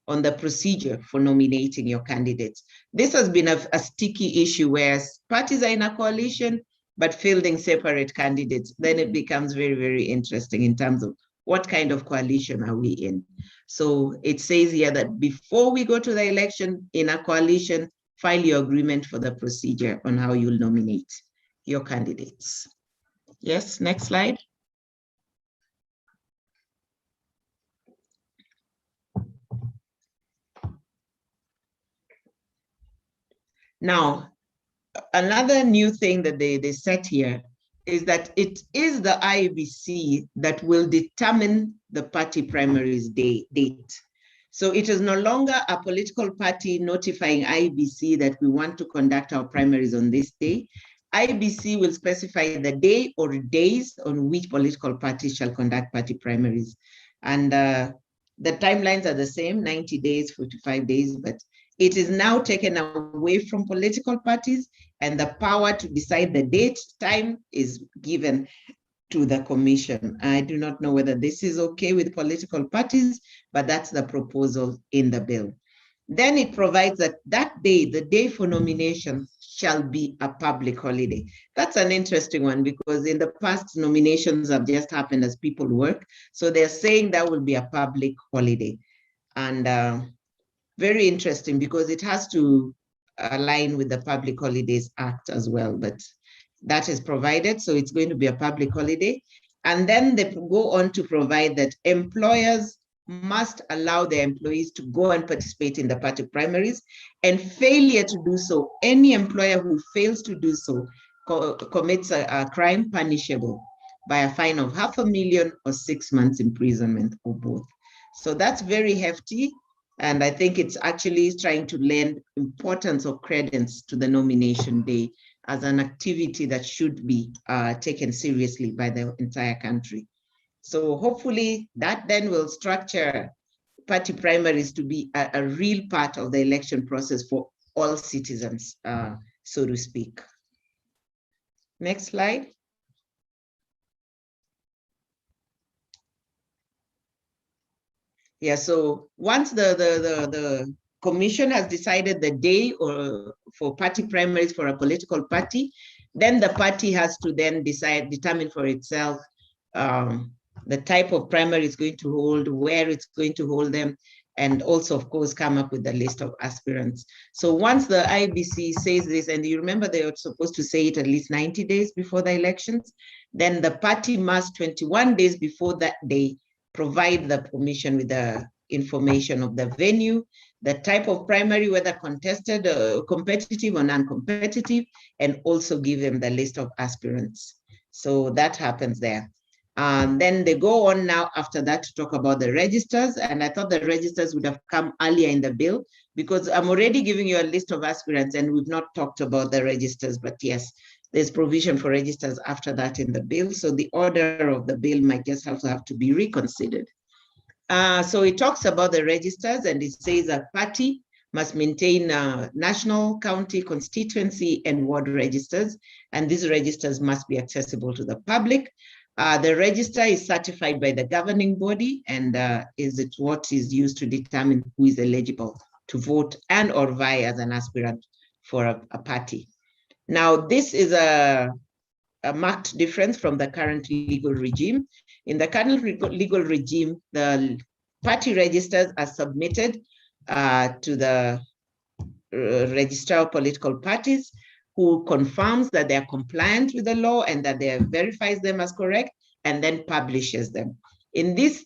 the procedure for nominating your candidates. This has been a sticky issue where parties are in a coalition, but fielding separate candidates. Then it becomes very, very interesting in terms of what kind of coalition are we in. So it says here that before we go to the election in a coalition, file your agreement for the procedure on how you'll nominate your candidates. Yes, next slide. Now, another new thing that they set here is that it is the IEBC that will determine the party primaries date. So it is no longer a political party notifying IEBC that we want to conduct our primaries on this day. IEBC will specify the day or days on which political parties shall conduct party primaries. And the timelines are the same, 90 days, 45 days, but it is now taken away from political parties, and the power to decide the date, time is given to the commission. I do not know whether this is okay with political parties, but that's the proposal in the bill. Then it provides that that day, the day for nomination, shall be a public holiday. That's an interesting one, because in the past, nominations have just happened as people work. So they're saying that will be a public holiday. And very interesting, because it has to align with the Public Holidays Act as well, but that is provided, so it's going to be a public holiday. And then they go on to provide that employers must allow their employees to go and participate in the party primaries, and failure to do so, any employer who fails to do so commits a crime punishable by a fine of $500,000 or 6 months imprisonment, or both. So that's very hefty. And I think it's actually trying to lend importance or credence to the nomination day as an activity that should be taken seriously by the entire country. So hopefully that then will structure party primaries to be a real part of the election process for all citizens, so to speak. Next slide. Yeah, so once the commission has decided the day or for party primaries for a political party, then the party has to then determine for itself the type of primary it's going to hold, where it's going to hold them, and also, of course, come up with a list of aspirants. So once the IBC says this, and you remember they are supposed to say it at least 90 days before the elections, then the party must 21 days before that day provide the commission with the information of the venue, the type of primary, whether contested, competitive or non-competitive, and also give them the list of aspirants. So that happens there. Then they go on now after that to talk about the registers. And I thought the registers would have come earlier in the bill, because I'm already giving you a list of aspirants and we've not talked about the registers, but yes, there's provision for registers after that in the bill. So the order of the bill might just also have to be reconsidered. So it talks about the registers, and it says a party must maintain national, county, constituency, and ward registers. And these registers must be accessible to the public. The register is certified by the governing body, and is it what is used to determine who is eligible to vote and or vie as an aspirant for a party. Now, this is a marked difference from the current legal regime. In the current legal regime, the party registers are submitted to the Registrar of Political Parties, who confirms that they are compliant with the law and that they verifies them as correct, and then publishes them. In this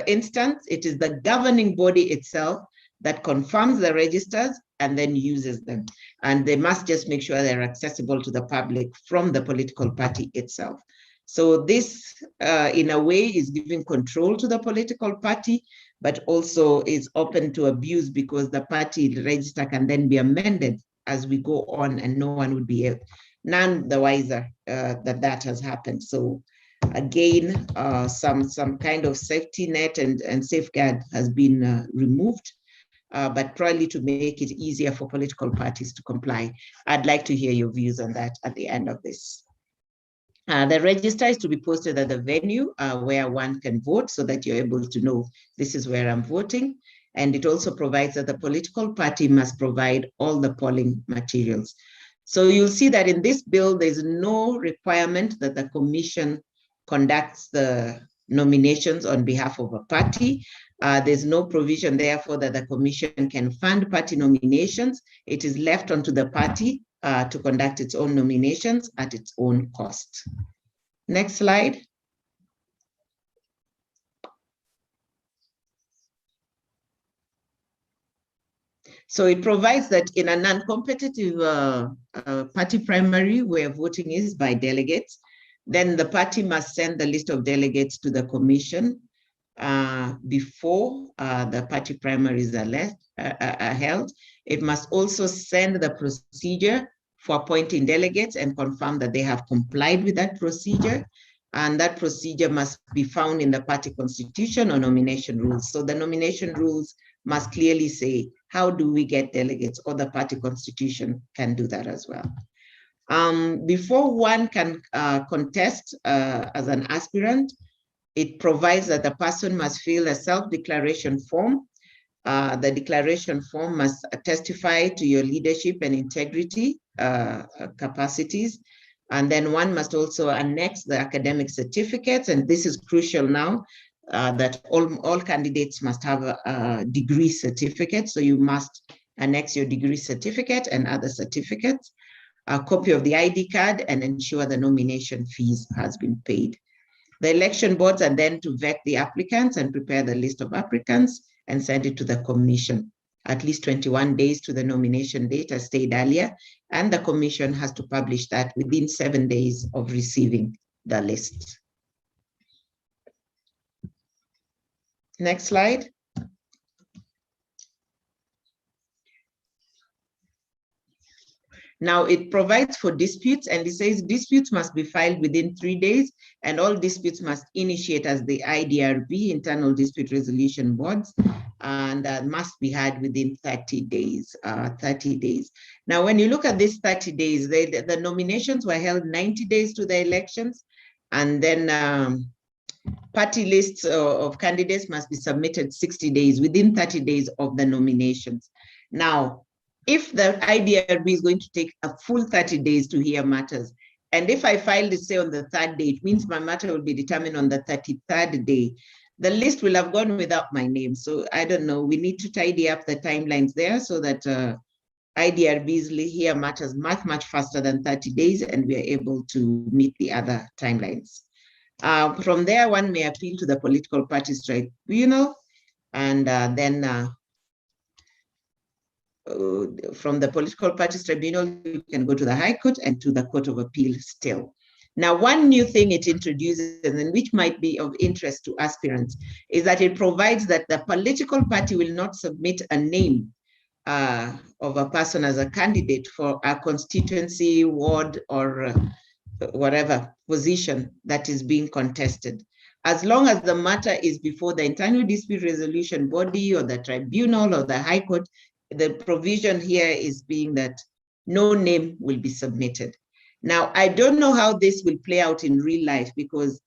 instance, it is the governing body itself that confirms the registers and then uses them. And they must just make sure they're accessible to the public from the political party itself. So this, in a way, is giving control to the political party, but also is open to abuse, because the party register can then be amended as we go on, and no one would be none the wiser that has happened. So again, some kind of safety net and safeguard has been removed, but probably to make it easier for political parties to comply. I'd like to hear your views on that at the end of this. The register is to be posted at the venue where one can vote, so that you're able to know this is where I'm voting. And it also provides that the political party must provide all the polling materials. So you'll see that in this bill, there's no requirement that the commission conducts the nominations on behalf of a party. There's no provision, therefore, that the commission can fund party nominations. It is left onto the party to conduct its own nominations at its own cost. Next slide. So it provides that in a non-competitive party primary where voting is by delegates, Then the party must send the list of delegates to the commission before the party primaries are held. It must also send the procedure for appointing delegates and confirm that they have complied with that procedure. And that procedure must be found in the party constitution or nomination rules. So the nomination rules must clearly say, how do we get delegates, or the party constitution can do that as well. Before one can contest as an aspirant, it provides that the person must fill a self-declaration form. The declaration form must testify to your leadership and integrity capacities. And then one must also annex the academic certificates. And this is crucial now that all candidates must have a degree certificate. So you must annex your degree certificate and other certificates, a copy of the ID card, and ensure the nomination fees has been paid. The election boards are then to vet the applicants and prepare the list of applicants and send it to the commission. At least 21 days to the nomination date, as stated earlier, and the commission has to publish that within 7 days of receiving the list. Next slide. Now it provides for disputes, and it says disputes must be filed within 3 days, and all disputes must initiate as the IDRB, Internal Dispute Resolution Boards, and must be had within 30 days. Now, when you look at these 30 days, the nominations were held 90 days to the elections, and then party lists of candidates must be submitted 60 days, within 30 days of the nominations. Now, if the IDRB is going to take a full 30 days to hear matters, and if I filed it, say, on the 3rd day, it means my matter will be determined on the 33rd day. The list will have gone without my name. So I don't know, we need to tidy up the timelines there so that IDRBs hear matters much faster than 30 days, and we are able to meet the other timelines. From there, one may appeal to the political parties tribunal, and then from the political parties tribunal, you can go to the High Court and to the Court of Appeal still. Now, one new thing it introduces, and which might be of interest to aspirants, is that it provides that the political party will not submit a name of a person as a candidate for a constituency, ward, or whatever position that is being contested. As long as the matter is before the Internal Dispute Resolution Body or the tribunal or the High Court, the provision here is being that no name will be submitted. Now, I don't know how this will play out in real life, because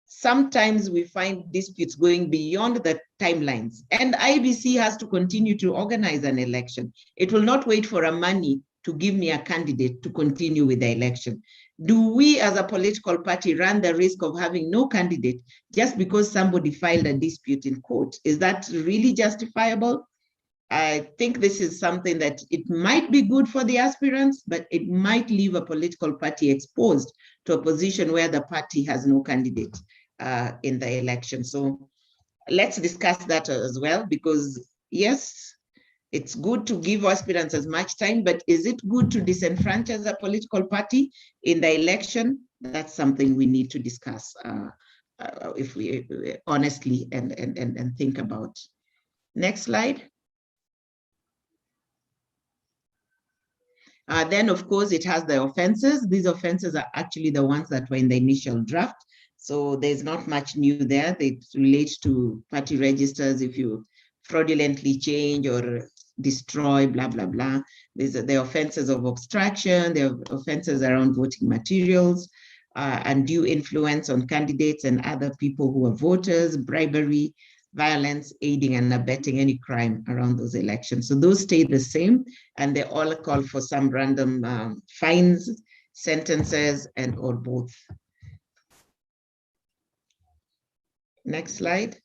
sometimes we find disputes going beyond the timelines, and IBC has to continue to organize an election. It will not wait for Amani to give me a candidate to continue with the election. Do we as a political party run the risk of having no candidate just because somebody filed a dispute in court? Is that really justifiable? I think this is something that it might be good for the aspirants, but it might leave a political party exposed to a position where the party has no candidate in the election. So let's discuss that as well, because yes, it's good to give aspirants as much time, but is it good to disenfranchise a political party in the election? That's something we need to discuss if we honestly and think about. Next slide. Then, of course, it has the offenses. These offenses are actually the ones that were in the initial draft. So there's not much new there. They relate to party registers if you fraudulently change or destroy, blah, blah, blah. These are the offenses of obstruction, the offenses around voting materials, undue influence on candidates and other people who are voters, bribery, violence, aiding and abetting any crime around those elections. So those stay the same, and they all call for some random fines, sentences, and or both. Next slide.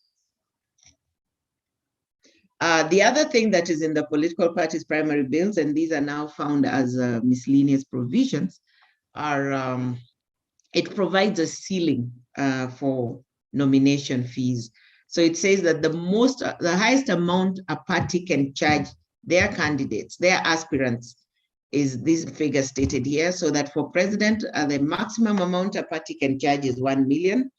The other thing that is in the political parties' primary bills, and these are now found as miscellaneous provisions, are it provides a ceiling for nomination fees. So it says that the highest amount a party can charge their candidates, their aspirants, is this figure stated here, so that for president, the maximum amount a party can charge is 1 million.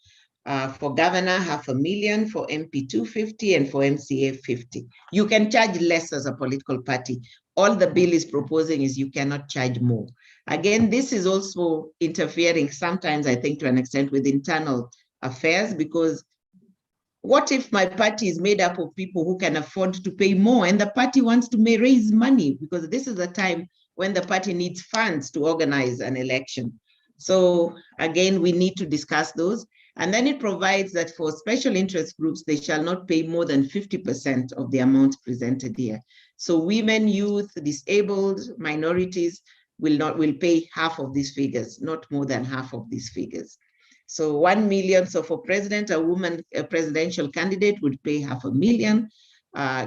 For governor, 500,000, for MP 250, and for MCA 50. You can charge less as a political party. All the bill is proposing is you cannot charge more. Again, this is also interfering sometimes, I think, to an extent with internal affairs, because what if my party is made up of people who can afford to pay more, and the party wants to raise money, because this is a time when the party needs funds to organize an election. So again, we need to discuss those. And then it provides that for special interest groups, they shall not pay more than 50% of the amount presented here. So women, youth, disabled, minorities will pay half of these figures, not more than half of these figures. So 1 million, so for president, a presidential candidate would pay 500,000,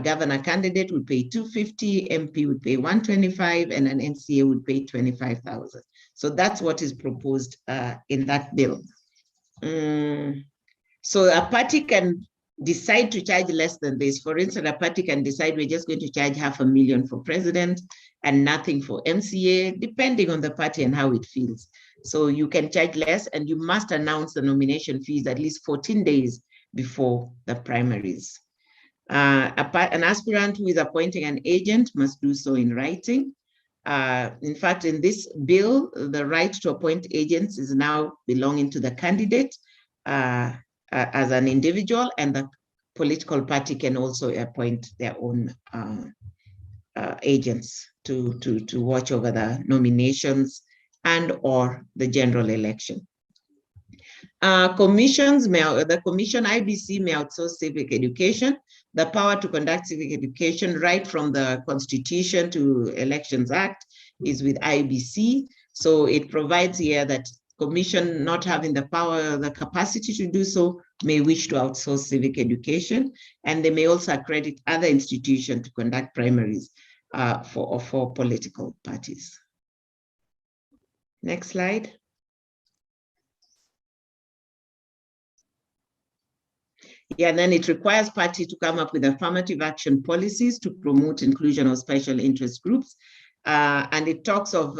governor candidate would pay 250, MP would pay 125, and an NCA would pay 25,000. So that's what is proposed in that bill. So a party can decide to charge less than this. For instance, a party can decide we're just going to charge 500,000 for president and nothing for MCA, depending on the party and how it feels. So you can charge less, and you must announce the nomination fees at least 14 days before the primaries. An aspirant who is appointing an agent must do so in writing. In fact, in this bill, the right to appoint agents is now belonging to the candidate as an individual, and the political party can also appoint their own agents to watch over the nominations and or the general election. The commission IBC may outsource civic education. The power to conduct civic education right from the Constitution to Elections Act is with IBC. So it provides here that commission not having the power or the capacity to do so may wish to outsource civic education, and they may also accredit other institutions to conduct primaries for political parties. Next slide. Yeah, and then it requires parties to come up with affirmative action policies to promote inclusion of special interest groups. And it talks of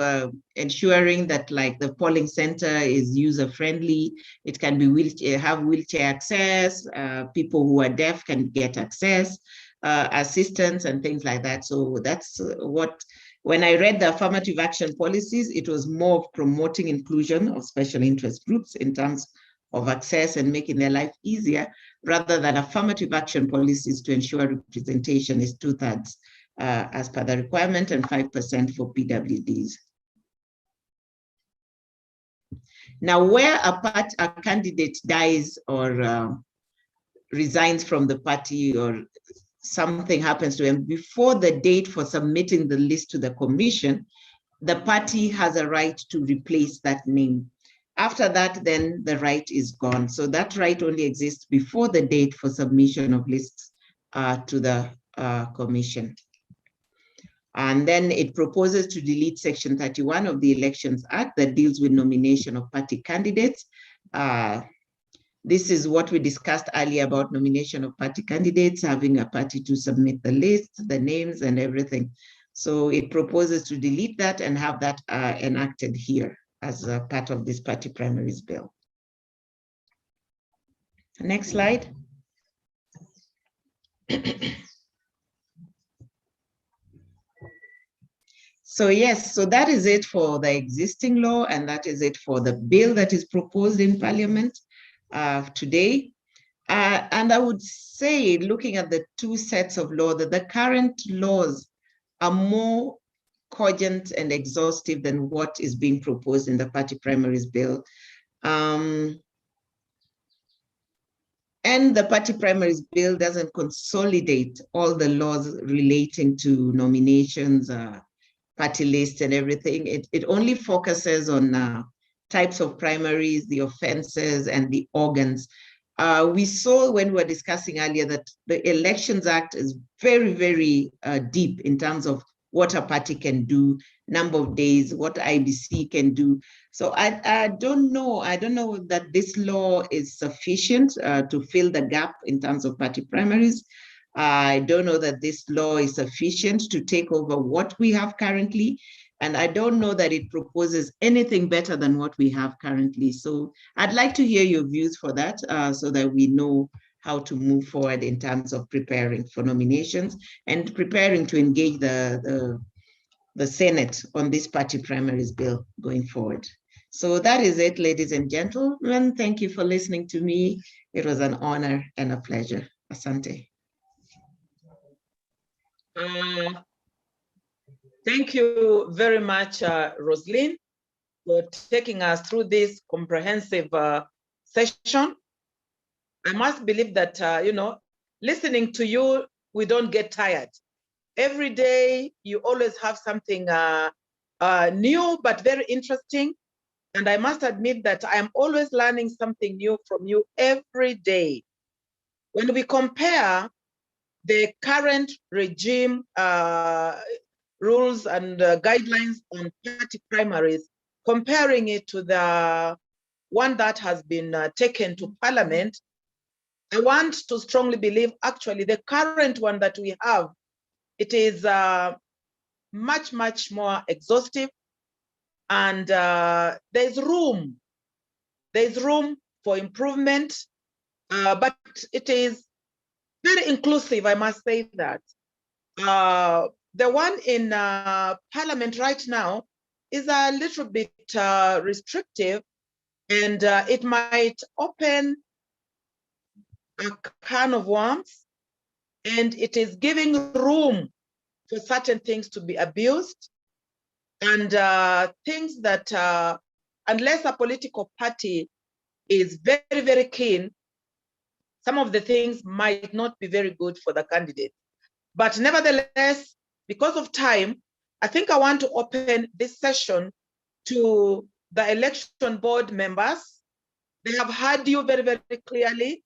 ensuring that, like, the polling center is user-friendly. It can be have wheelchair access. People who are deaf can get access, assistance, and things like that. So that's what, when I read the affirmative action policies, it was more of promoting inclusion of special interest groups in terms of access and making their life easier, rather than affirmative action policies to ensure representation is 2/3 as per the requirement and 5% for PWDs. Now, where a candidate dies or resigns from the party, or something happens to him before the date for submitting the list to the commission, the party has a right to replace that name. After that, then the right is gone. So that right only exists before the date for submission of lists to the commission. And then it proposes to delete Section 31 of the Elections Act that deals with nomination of party candidates. This is what we discussed earlier about nomination of party candidates, having a party to submit the list, the names, and everything. So it proposes to delete that and have that enacted here as a part of this party primaries bill. Next slide. So yes, so that is it for the existing law, and that is it for the bill that is proposed in Parliament today. And I would say, looking at the two sets of law, that the current laws are more cogent and exhaustive than what is being proposed in the party primaries bill. And the party primaries bill doesn't consolidate all the laws relating to nominations, party lists, and everything. It only focuses on types of primaries, the offenses, and the organs. We saw when we were discussing earlier that the Elections Act is very, very deep in terms of what a party can do, number of days, what IBC can do. So I don't know that this law is sufficient to fill the gap in terms of party primaries. I don't know that this law is sufficient to take over what we have currently. And I don't know that it proposes anything better than what we have currently. So I'd like to hear your views for that, so that we know how to move forward in terms of preparing for nominations and preparing to engage the Senate on this party primaries bill going forward. So that is it, ladies and gentlemen. Thank you for listening to me. It was an honor and a pleasure. Asante. Thank you very much, Roslyn, for taking us through this comprehensive session. I must believe that, listening to you, we don't get tired. Every day, you always have something new, but very interesting. And I must admit that I am always learning something new from you every day. When we compare the current regime rules and guidelines on party primaries, comparing it to the one that has been taken to Parliament, I want to strongly believe actually the current one that we have, it is much, much more exhaustive, and there's room for improvement, but it is very inclusive, I must say that. The one in Parliament right now is a little bit restrictive, and it might open a can of worms, and it is giving room for certain things to be abused, and things that unless a political party is very, very keen, some of the things might not be very good for the candidate. But nevertheless, because of time, I think I want to open this session to the election board members. They have heard you very, very clearly,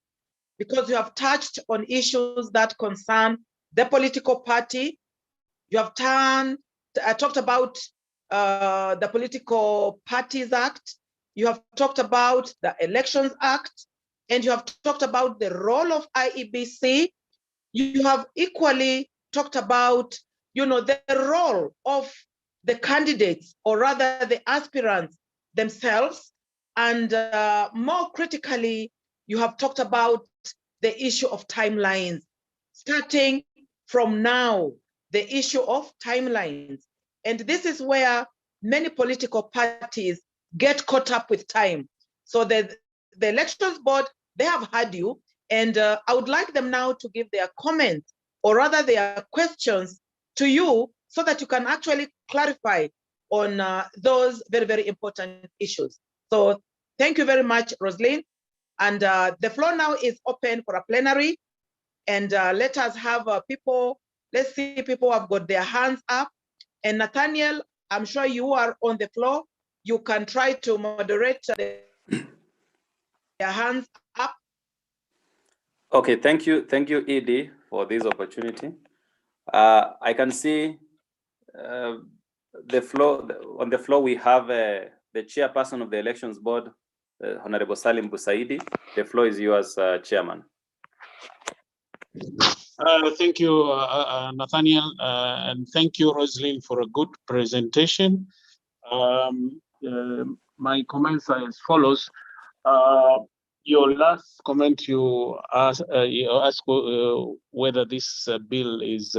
because you have touched on issues that concern the political party. You have talked about the Political Parties Act. You have talked about the Elections Act, and you have talked about the role of IEBC. You have equally talked about, the role of the candidates, or rather the aspirants themselves. And more critically, you have talked about the issue of timelines, starting from now, the issue of timelines. And this is where many political parties get caught up with time. So the Elections Board, they have heard you, and I would like them now to give their comments, or rather their questions to you, so that you can actually clarify on those very, very important issues. So thank you very much, Roslyn. And the floor now is open for a plenary. And let us have people, let's see, people have got their hands up. And Nathaniel, I'm sure you are on the floor. You can try to moderate their hands up. Okay, thank you, Edie, for this opportunity. I can see the floor. On the floor, we have the chairperson of the Elections Board, Honorable Salim Busaidi. The floor is yours, Chairman. Thank you, Nathaniel, and thank you, Roslyn, for a good presentation. My comments are as follows. Your last comment, you asked whether this bill is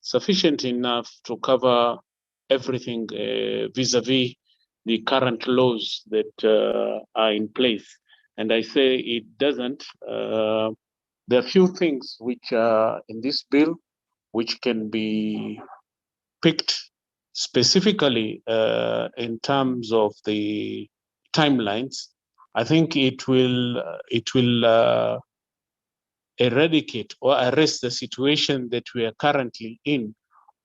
sufficient enough to cover everything vis-a-vis the current laws that are in place. And I say it doesn't. There are few things which are in this bill which can be picked specifically in terms of the timelines. I think it will eradicate or arrest the situation that we are currently in,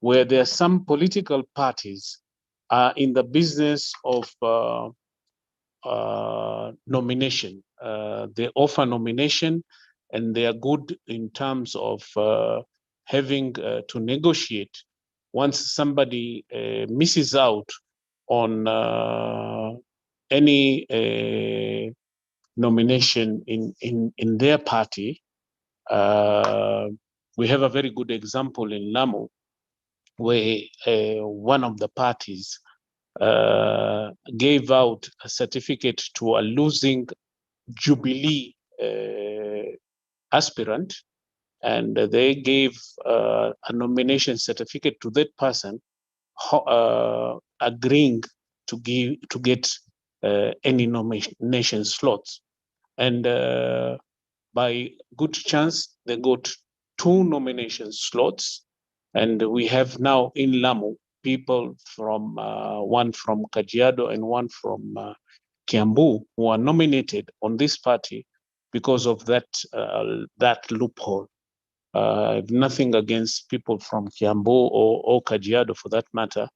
where there are some political parties are in the business of nomination. They offer nomination, and they are good in terms of having to negotiate once somebody misses out on any nomination in their party. We have a very good example in Lamu, where one of the parties gave out a certificate to a losing Jubilee aspirant, and they gave a nomination certificate to that person, agreeing to get any nomination slots. And by good chance, they got 2 nomination slots. And we have now in Lamu people from one from Kajiado and one from Kiambu who are nominated on this party because of that loophole. I have nothing against people from Kiambu or Kajiado for that matter,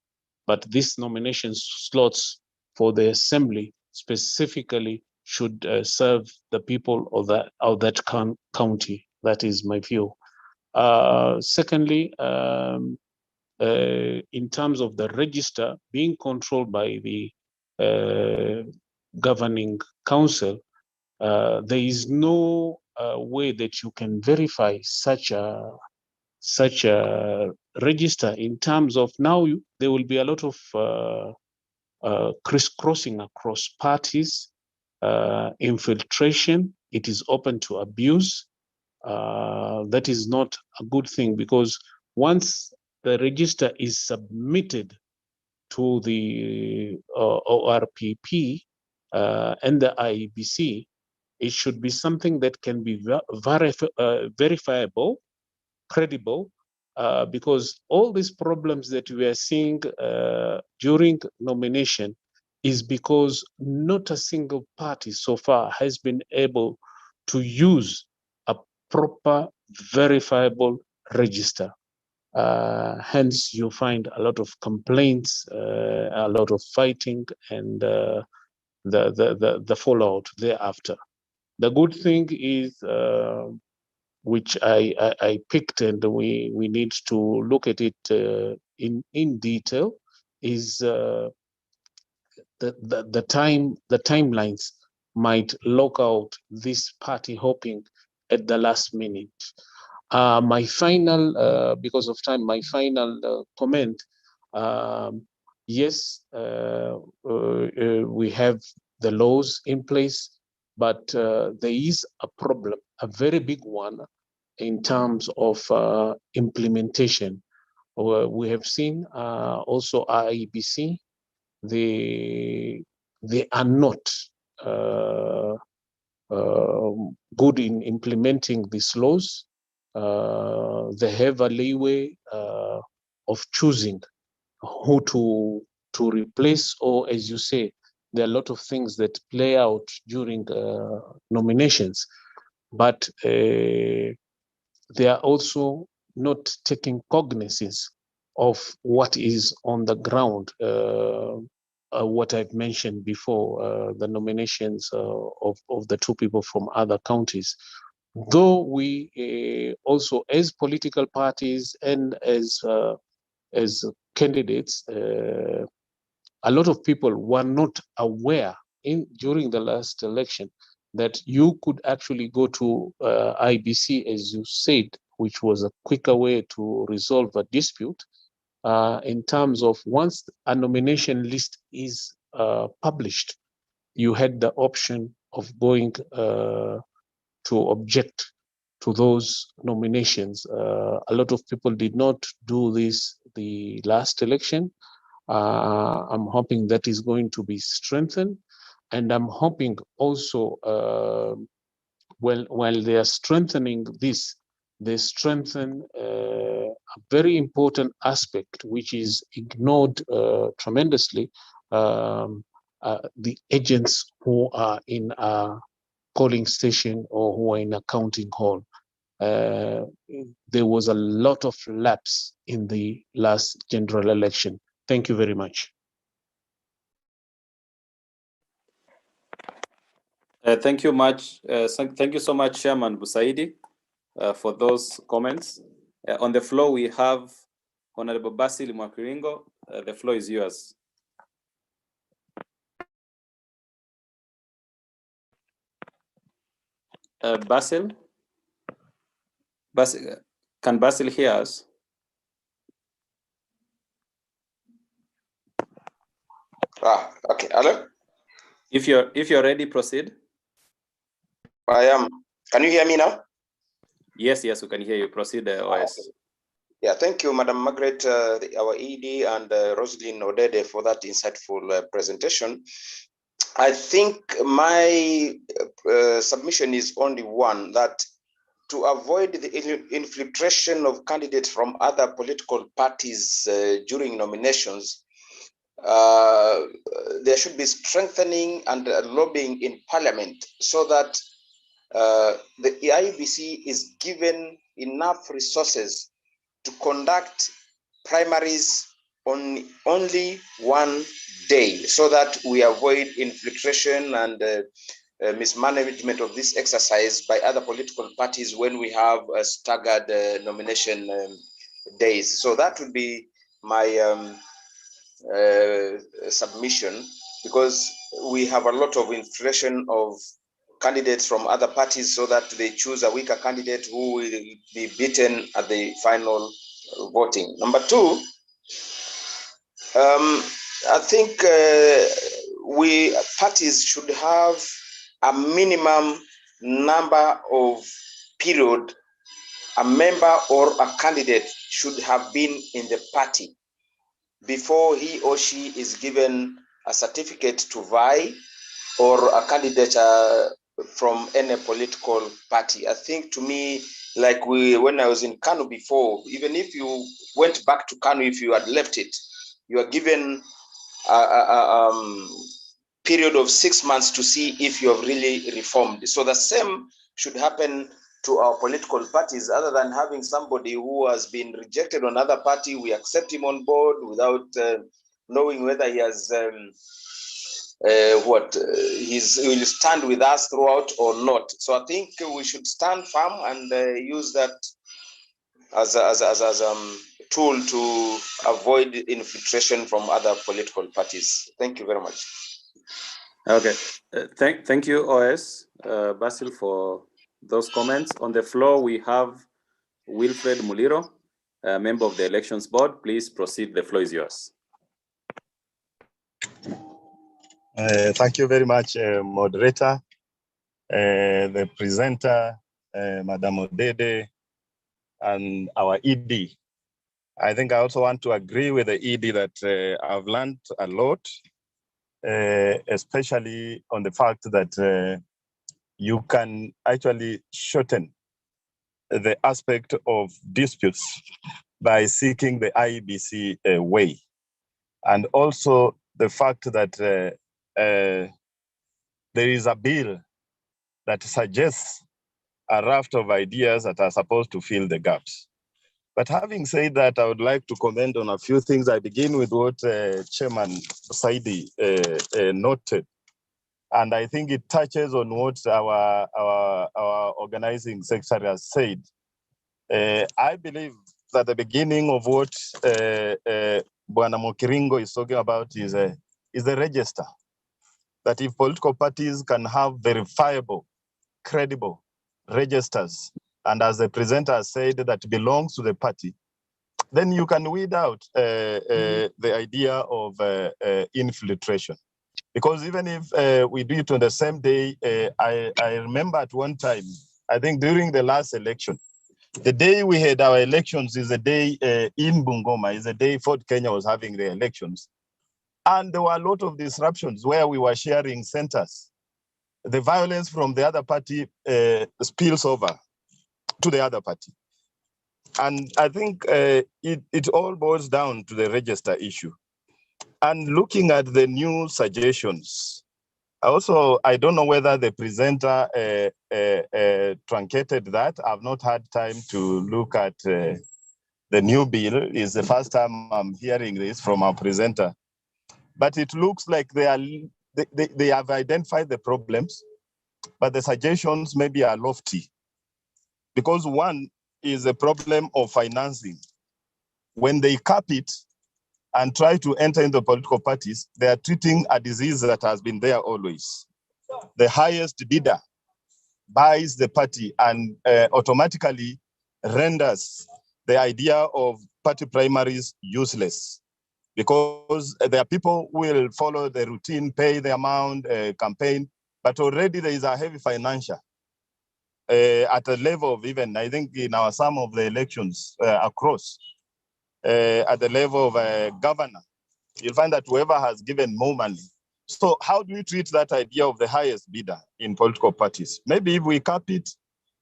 but these nomination slots for the assembly specifically should serve the people of that county. That is my view. Secondly, in terms of the register being controlled by the governing council, there is no way that you can verify such a register, in terms of now there will be a lot of crisscrossing across parties, infiltration. It is open to abuse. That is not a good thing, because once the register is submitted to the ORPP and the IEBC, it should be something that can be verifiable, credible, because all these problems that we are seeing during nomination is because not a single party so far has been able to use a proper verifiable register. Hence, you find a lot of complaints, a lot of fighting, and the fallout thereafter. The good thing is, which I picked, and we need to look at it in detail, is the timelines might lock out this party hopping at the last minute. My final, because of time, my final comment, yes, we have the laws in place, but there is a problem, a very big one, in terms of implementation. We have seen also IEBC, they are not good in implementing these laws. They have a leeway of choosing who to replace, or, as you say, there are a lot of things that play out during nominations, but they are also not taking cognizance of what is on the ground. What I've mentioned before, the nominations of the 2 people from other counties. Though we also, as political parties and as candidates, a lot of people were not aware during the last election that you could actually go to IBC, as you said, which was a quicker way to resolve a dispute, in terms of once a nomination list is published, you had the option of going to object to those nominations. A lot of people did not do this the last election. I'm hoping that is going to be strengthened. And I'm hoping also, while they are strengthening this, they strengthen a very important aspect, which is ignored tremendously, the agents who are in a polling station or who are in a counting hall. There was a lot of lapse in the last general election. Thank you very much. Thank you so much, Chairman Busaidi, for those comments. On the floor, we have Honorable Basil Mwakiringo. The floor is yours. Basil, can Basil hear us? Okay. Hello? If you're ready, proceed. I am. Can you hear me now? Yes, we can hear you. Proceed, OS. Okay. Yeah, thank you, Madam Margaret, our ED, and Rosalind Odede for that insightful presentation. I think my submission is only one, that to avoid the infiltration of candidates from other political parties during nominations, there should be strengthening and lobbying in Parliament so that the IEBC is given enough resources to conduct primaries on only one day, so that we avoid infiltration and mismanagement of this exercise by other political parties when we have staggered nomination days. So that would be my submission, because we have a lot of infiltration of candidates from other parties so that they choose a weaker candidate who will be beaten at the final voting. Number two, I think we parties should have a minimum number of period a member or a candidate should have been in the party before he or she is given a certificate to vie or a candidate from any political party. I think, to me, like when I was in Kanu before, even if you went back to Kanu, if you had left it, you are given a period of 6 months to see if you have really reformed. So the same should happen to our political parties. Other than having somebody who has been rejected on another party, we accept him on board without knowing whether he has he will stand with us throughout or not. So I think we should stand firm and use that as a tool to avoid infiltration from other political parties. Thank you very much. Okay, thank you, OS Basil, for those comments. On the floor, we have Wilfred Muliro, a member of the Elections Board. Please proceed. The floor is yours. Thank you very much, moderator, the presenter, Madam Odede, and our ED. I think I also want to agree with the ED that I've learned a lot, especially on the fact that you can actually shorten the aspect of disputes by seeking the IEBC way. And also the fact that there is a bill that suggests a raft of ideas that are supposed to fill the gaps. But having said that, I would like to comment on a few things. I begin with what Chairman Saidi noted. And I think it touches on what our organizing secretary has said. I believe that the beginning of what Bwana Mokiringo is talking about is the register. That if political parties can have verifiable, credible registers, and as the presenter said, that belongs to the party, then you can weed out the idea of infiltration. Because even if we do it on the same day, I remember at one time, I think during the last election, the day we had our elections is the day in Bungoma, is the day Fort Kenya was having the elections. And there were a lot of disruptions where we were sharing centers. The violence from the other party spills over to the other party. And I think it all boils down to the register issue. And looking at the new suggestions, I don't know whether the presenter truncated that. I've not had time to look at the new bill. It's the first time I'm hearing this from our presenter. But it looks like they have identified the problems, but the suggestions maybe are lofty. Because one is a problem of financing. When they cap it and try to enter into political parties, they are treating a disease that has been there always. The highest bidder buys the party and automatically renders the idea of party primaries useless. because there are people who will follow the routine, pay the amount, campaign, but already there is a heavy financial at a level of even, I think in our some of the elections across, at the level of a governor, you'll find that whoever has given more money. So how do we treat that idea of the highest bidder in political parties? Maybe if we cap it,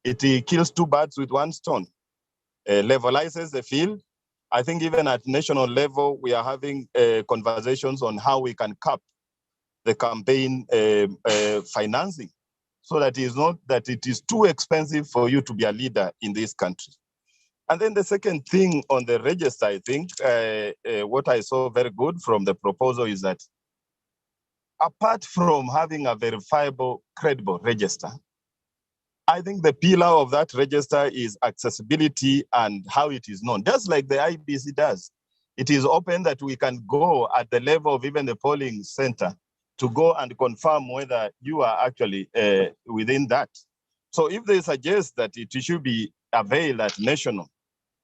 it kills two birds with one stone, levelizes the field. I think even at national level, we are having conversations on how we can cap the campaign financing, so that it is not that it is too expensive for you to be a leader in this country. And then the second thing on the register, I think what I saw very good from the proposal is that apart from having a verifiable, credible register, I think the pillar of that register is accessibility and how it is known, just like the IBC does. It is open that we can go at the level of even the polling center to go and confirm whether you are actually within that. So if they suggest that it should be available at national,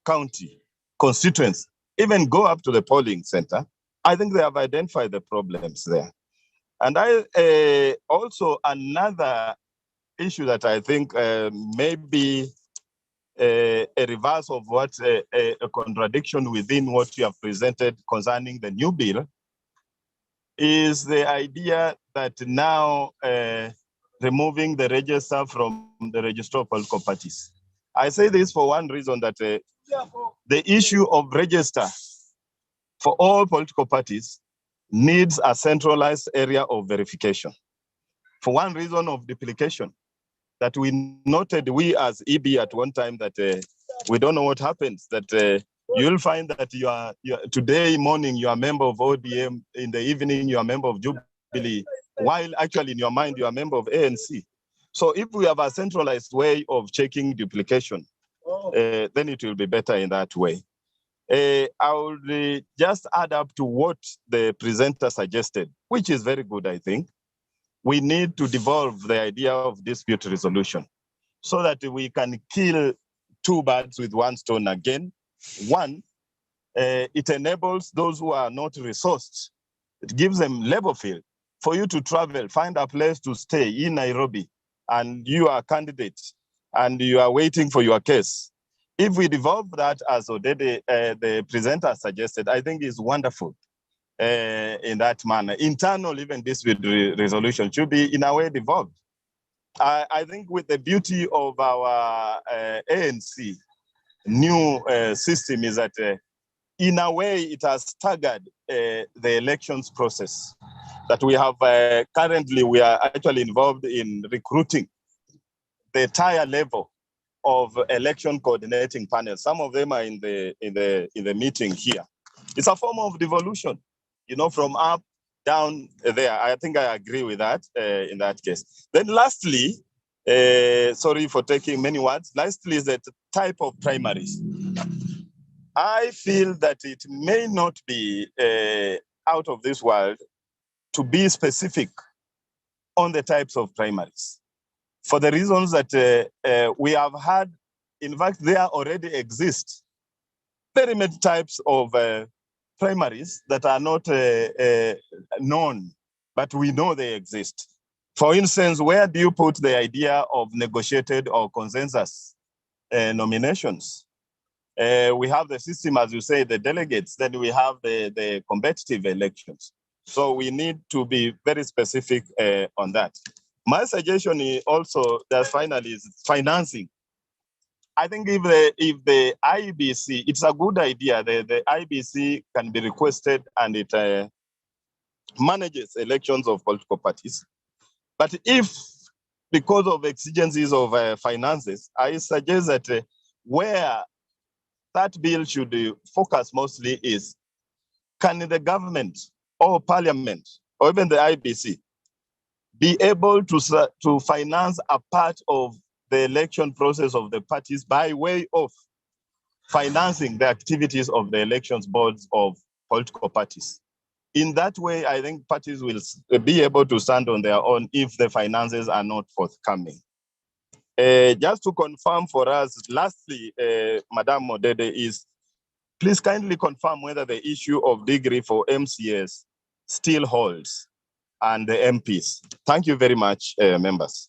county, constituents, even go up to the polling center, I think they have identified the problems there. And also another issue that I think may be a reverse of what a contradiction within what you have presented concerning the new bill is the idea that now removing the register from the register of political parties. I say this for one reason, that the issue of register for all political parties needs a centralized area of verification. For one reason of duplication, that we noted, we as EB at one time, that we don't know what happens, that you'll find that you are today morning, you are a member of ODM, in the evening, you are a member of Jubilee, while actually in your mind, you are a member of ANC. So if we have a centralized way of checking duplication, then it will be better in that way. I would just add up to what the presenter suggested, which is very good, I think. We need to devolve the idea of dispute resolution so that we can kill two birds with one stone again. One, it enables those who are not resourced. It gives them labor field for you to travel, find a place to stay in Nairobi, and you are a candidate and you are waiting for your case. If we devolve that, as Odede, the presenter suggested, I think is wonderful. In that manner, internal even dispute resolution should be in a way devolved. I think with the beauty of our ANC new system is that in a way it has staggered the elections process. That we have currently, we are actually involved in recruiting the entire level of election coordinating panels. Some of them are in the meeting here. It's a form of devolution. You know, from up, down, there. I think I agree with that in that case. Then lastly, sorry for taking many words, lastly is the type of primaries. I feel that it may not be out of this world to be specific on the types of primaries, for the reasons that we have had. In fact, there already exist very many types of primaries that are not known, but we know they exist. For instance, where do you put the idea of negotiated or consensus nominations? We have the system, as you say, the delegates, then we have the competitive elections. So we need to be very specific on that. My suggestion is also that finally is financing. I think if the IBC, it's a good idea. The IBC can be requested and it manages elections of political parties. But if, because of exigencies of finances, I suggest that where that bill should focus mostly is, can the government or parliament or even the IBC be able to finance a part of the election process of the parties by way of financing the activities of the elections boards of political parties. In that way, I think parties will be able to stand on their own if the finances are not forthcoming. Just to confirm for us, lastly, Madam Modede, is Please kindly confirm whether the issue of degree for MCS still holds and the MPs. Thank you very much, members.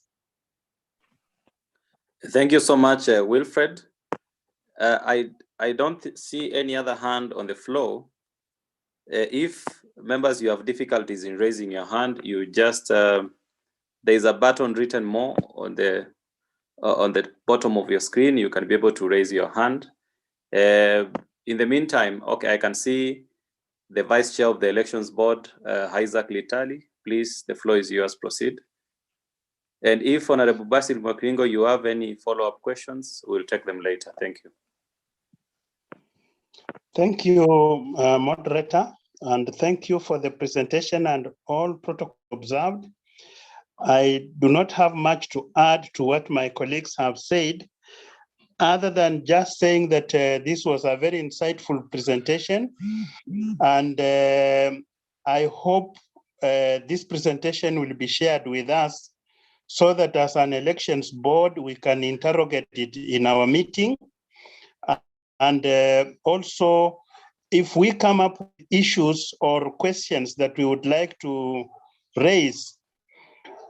Thank you so much, Wilfred. I don't see any other hand on the floor. If members, you have difficulties in raising your hand, you just, there's a button written more on the bottom of your screen. You can be able to raise your hand. In the meantime, okay, I can see the Vice Chair of the Elections Board, Isaac Litali. Please, the floor is yours, proceed. And if Honorable Basil Mwakringo, you have any follow-up questions, we'll take them later. Thank you. Thank you, moderator, and thank you for the presentation and all protocol observed. I do not have much to add to what my colleagues have said, other than just saying that this was a very insightful presentation. And I hope this presentation will be shared with us so that as an elections board, we can interrogate it in our meeting. And also, if we come up with issues or questions that we would like to raise,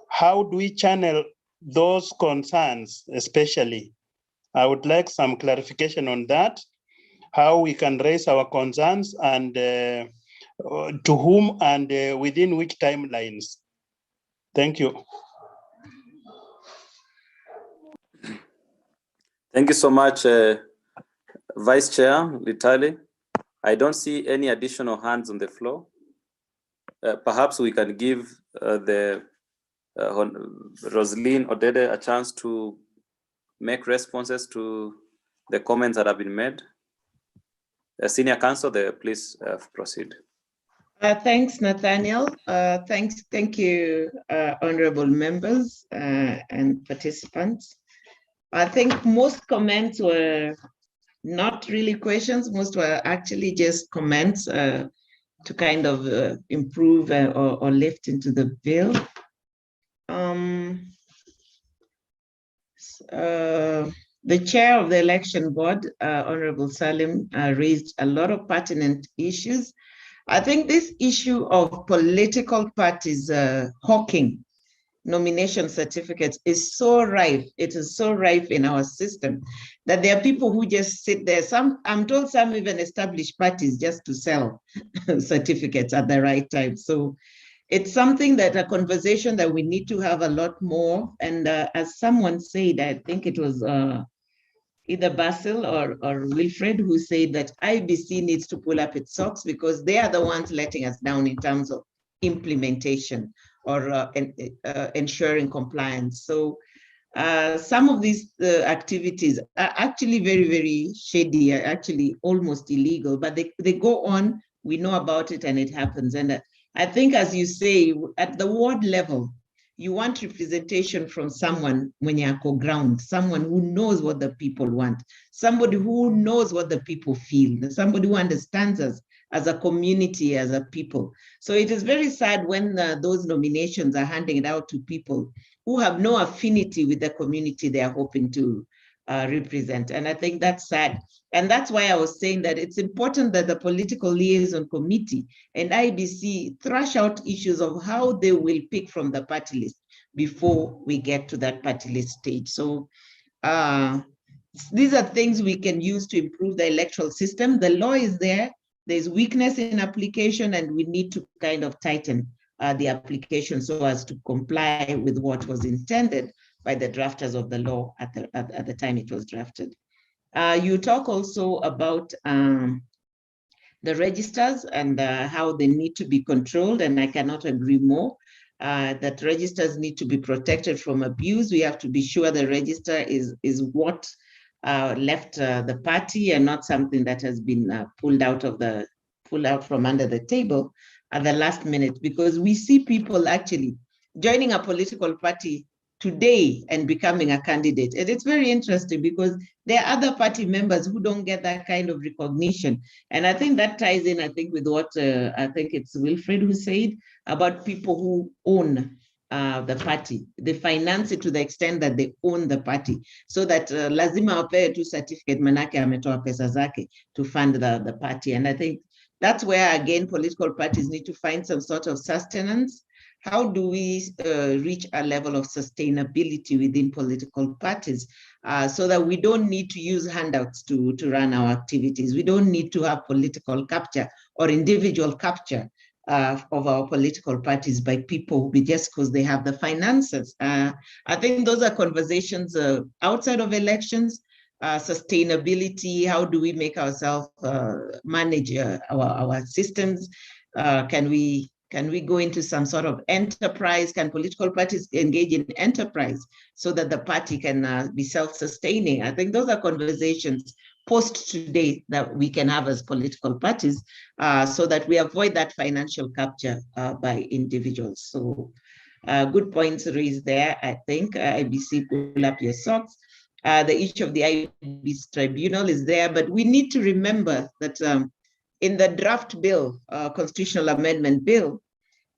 how do we channel those concerns, especially? I would like some clarification on that, how we can raise our concerns and to whom and within which timelines. Thank you. Thank you so much, Vice Chair Litali. I don't see any additional hands on the floor. Perhaps we can give Rosaline Odede a chance to make responses to the comments that have been made. Senior Counsel, please proceed. Thanks, Nathaniel. Thank you, honorable members and participants. I think most comments were not really questions. Most were actually just comments to kind of improve or lift into the bill. The chair of the election board, Honorable Salim, raised a lot of pertinent issues. I think this issue of political parties hawking nomination certificates is so rife. It is so rife in our system that there are people who just sit there. I'm told some even establish parties just to sell certificates at the right time. So it's something that a conversation that we need to have a lot more. And as someone said, I think it was either Basil or Wilfred who said that IBC needs to pull up its socks because they are the ones letting us down in terms of implementation or ensuring compliance. So some of these activities are actually very, very shady, are actually almost illegal, but they go on, we know about it and it happens. And I think, as you say, at the ward level, you want representation from someone when you're ground, someone who knows what the people want, somebody who knows what the people feel, somebody who understands us as a community, as a people. So it is very sad when those nominations are handing it out to people who have no affinity with the community they are hoping to represent. And I think that's sad. And that's why I was saying that it's important that the political liaison committee and IBC thrash out issues of how they will pick from the party list before we get to that party list stage. So these are things we can use to improve the electoral system. The law is there. There's weakness in application, and we need to kind of tighten the application so as to comply with what was intended by the drafters of the law at the time it was drafted. You talk also about the registers and how they need to be controlled, and I cannot agree more. That registers need to be protected from abuse. We have to be sure the register is what left the party and not something that has been pulled out from under the table at the last minute, because we see people actually joining a political party today and becoming a candidate. And it's very interesting because there are other party members who don't get that kind of recognition. And I think that ties in, I think, with what I think it's Wilfred who said about people who own the party. They finance it to the extent that they own the party, so that lazima wapewe tu certificate manake ametoa pesa zake to fund the party. And I think that's where, again, political parties need to find some sort of sustenance. How do we reach a level of sustainability within political parties so that we don't need to use handouts to run our activities? We don't need to have political capture or individual capture of our political parties by people just because they have the finances. I think those are conversations outside of elections. Sustainability, how do we make ourselves manage our systems? Can we go into some sort of enterprise? Can political parties engage in enterprise so that the party can be self-sustaining? I think those are conversations post today that we can have as political parties so that we avoid that financial capture by individuals. So good points raised there, I think. IBC, pull up your socks. The issue of the IBC tribunal is there, but we need to remember that in the draft bill, constitutional amendment bill,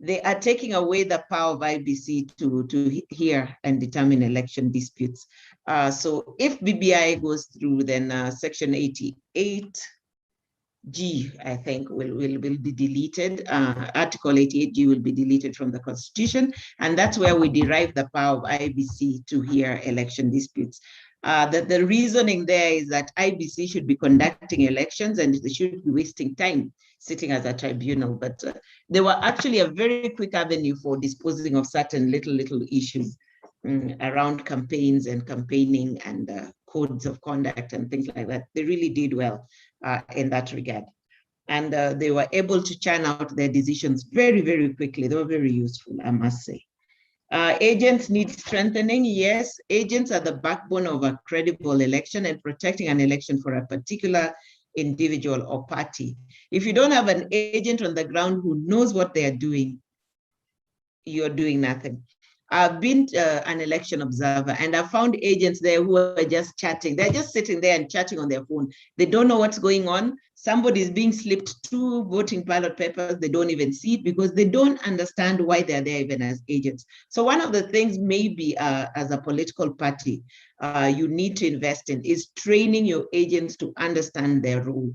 they are taking away the power of IBC to hear and determine election disputes. So if BBI goes through, then section 88G, I think, will be deleted. Article 88G will be deleted from the Constitution, and that's where we derive the power of IBC to hear election disputes. The reasoning there is that IBC should be conducting elections and they should be wasting time sitting as a tribunal, but they were actually a very quick avenue for disposing of certain little issues around campaigns and campaigning and codes of conduct and things like that. They really did well in that regard. And they were able to churn out their decisions very, very quickly. They were very useful, I must say. Agents need strengthening. Yes, agents are the backbone of a credible election and protecting an election for a particular individual or party. If you don't have an agent on the ground who knows what they are doing, you're doing nothing. I've been an election observer and I found agents there who are just chatting. They're just sitting there and chatting on their phone. They don't know what's going on. Somebody is being slipped 2 voting ballot papers. They don't even see it because they don't understand why they're there even as agents. So one of the things maybe as a political party, you need to invest in is training your agents to understand their role.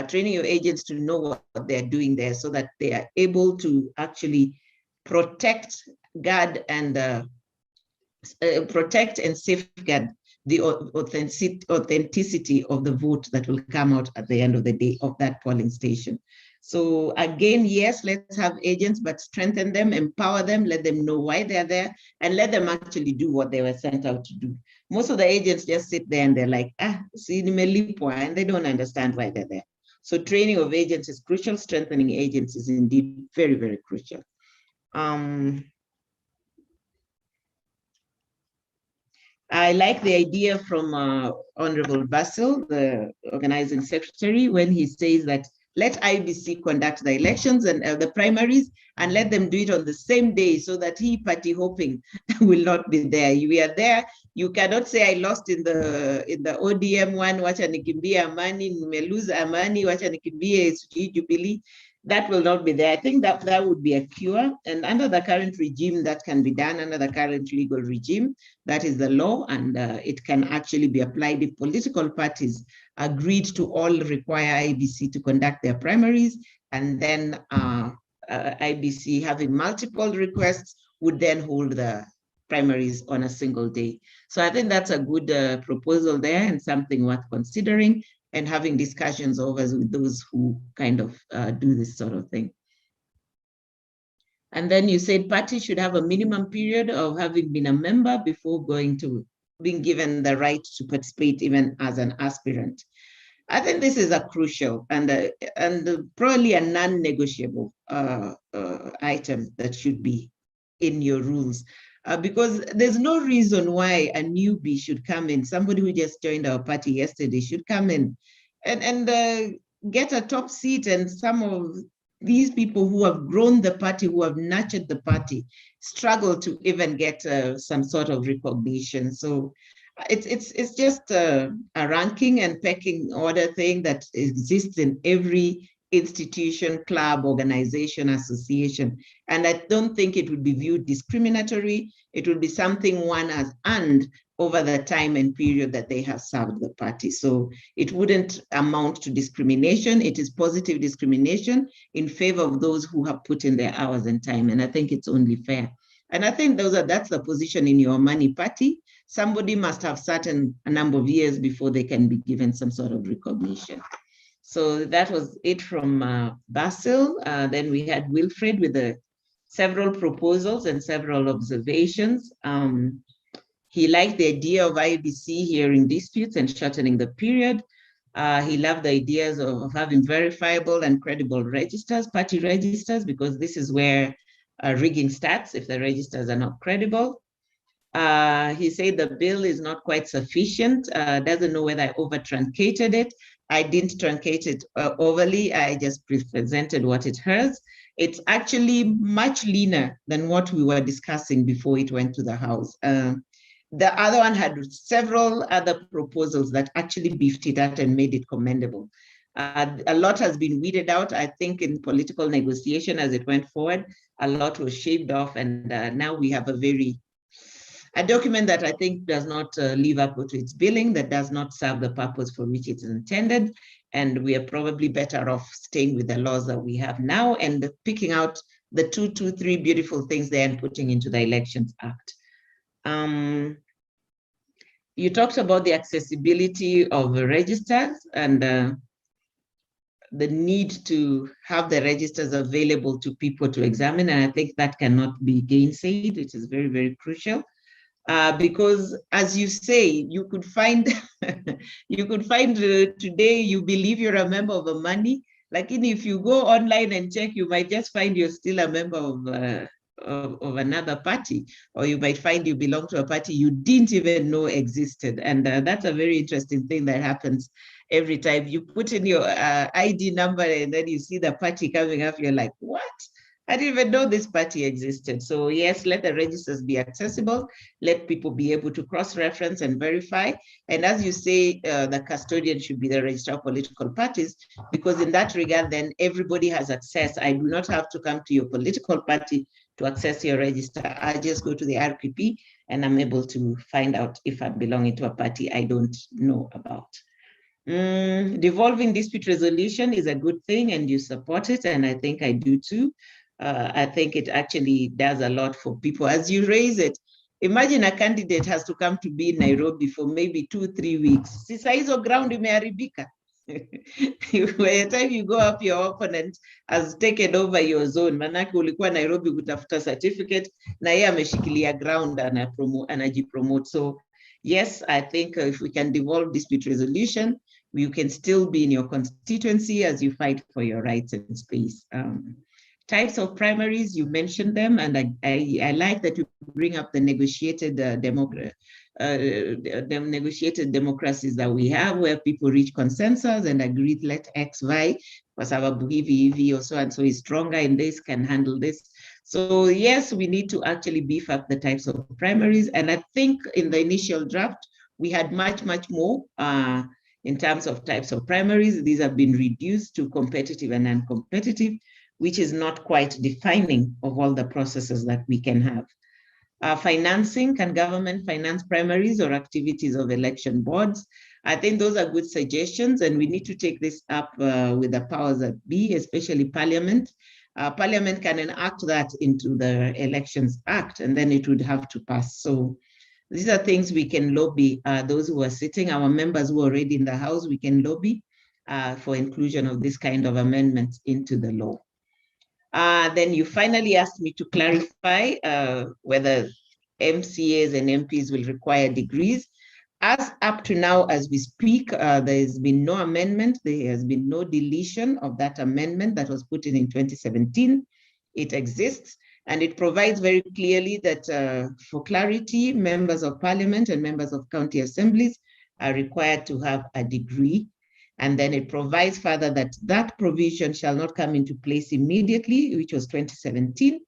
Training your agents to know what they're doing there so that they are able to actually protect, guard, and protect and safeguard the authenticity of the vote that will come out at the end of the day of that polling station. So again, yes, let's have agents, but strengthen them, empower them, let them know why they're there, and let them actually do what they were sent out to do. Most of the agents just sit there and they're like, see, and they don't understand why they're there. So training of agents is crucial. Strengthening agents is indeed very, very crucial. I like the idea from Honorable Basil, the organizing secretary, when he says that let IBC conduct the elections and the primaries and let them do it on the same day so that party hopping will not be there. We are there. You cannot say I lost in the ODM one, wacha nikimbie Amani, nimelose Amani, wacha nikimbie Jubilee. That will not be there. I think that would be a cure. And under the current regime, that can be done under the current legal regime. That is the law, and it can actually be applied if political parties agreed to all require IBC to conduct their primaries, and then IBC having multiple requests would then hold the primaries on a single day. So I think that's a good proposal there and something worth considering and having discussions over with those who kind of do this sort of thing. And then you said parties should have a minimum period of having been a member before being given the right to participate even as an aspirant. I think this is a crucial and probably a non-negotiable item that should be in your rules. Because there's no reason why a newbie should come in, somebody who just joined our party yesterday should come in and get a top seat, and some of these people who have grown the party, who have nurtured the party, struggle to even get some sort of recognition. So it's just a ranking and pecking order thing that exists in every institution, club, organization, association. And I don't think it would be viewed discriminatory. It would be something one has earned over the time and period that they have served the party. So it wouldn't amount to discrimination. It is positive discrimination in favor of those who have put in their hours and time. And I think it's only fair. And I think that's the position in your Amani party. Somebody must have certain a number of years before they can be given some sort of recognition. So that was it from Basil. Then we had Wilfred with several proposals and several observations. He liked the idea of IBC hearing disputes and shortening the period. He loved the ideas of having verifiable and credible registers, party registers, because this is where rigging starts if the registers are not credible. He said the bill is not quite sufficient, doesn't know whether I over-truncated it. I didn't truncate it overly, I just presented what it has. It's actually much leaner than what we were discussing before it went to the House. The other one had several other proposals that actually beefed it out and made it commendable. A lot has been weeded out, I think, in political negotiation as it went forward. A lot was shaved off, and now we have a document that I think does not live up to its billing, that does not serve the purpose for which it's intended. And we are probably better off staying with the laws that we have now and picking out the 3 beautiful things there and putting into the Elections Act. You talked about the accessibility of the registers and the need to have the registers available to people to examine. And I think that cannot be gainsaid. It is very, very crucial. Because as you say, you could find today you believe you're a member of Amani. Like if you go online and check, you might just find you're still a member of another party, or you might find you belong to a party you didn't even know existed. And that's a very interesting thing that happens every time you put in your ID number and then you see the party coming up, you're like, what? I didn't even know this party existed. So yes, let the registers be accessible. Let people be able to cross-reference and verify. And as you say, the custodian should be the registrar of political parties, because in that regard, then everybody has access. I do not have to come to your political party to access your register. I just go to the RPP and I'm able to find out if I'm belonging to a party I don't know about. Devolving dispute resolution is a good thing and you support it, and I think I do too. I think it actually does a lot for people. As you raise it, imagine a candidate has to come to be in Nairobi for maybe 2-3 weeks. Sisa hizo ground imeharibika. By the time you go up, your opponent has taken over your zone. Manake ulikuwa Nairobi kutafuta certificate, na yeye ameshikilia ground anajipromote. So yes, I think if we can devolve dispute resolution, you can still be in your constituency as you fight for your rights and space. Types of primaries, you mentioned them, and I like that you bring up the negotiated democracies that we have, where people reach consensus and agree, let X vie, kwa sababu hivi or so and so is stronger in this, can handle this. So yes, we need to actually beef up the types of primaries. And I think in the initial draft, we had much more in terms of types of primaries. These have been reduced to competitive and non-competitive, which is not quite defining of all the processes that we can have. Financing, can government finance primaries or activities of election boards? I think those are good suggestions, and we need to take this up with the powers that be, especially Parliament. Parliament can enact that into the Elections Act, and then it would have to pass. So these are things we can lobby, those who are sitting, our members who are already in the House, we can lobby for inclusion of this kind of amendments into the law. Then you finally asked me to clarify whether MCAs and MPs will require degrees. As up to now, as we speak, there has been no amendment. There has been no deletion of that amendment that was put in 2017. It exists, and it provides very clearly that for clarity, members of parliament and members of county assemblies are required to have a degree. And then it provides further that that provision shall not come into place immediately, which was 2017,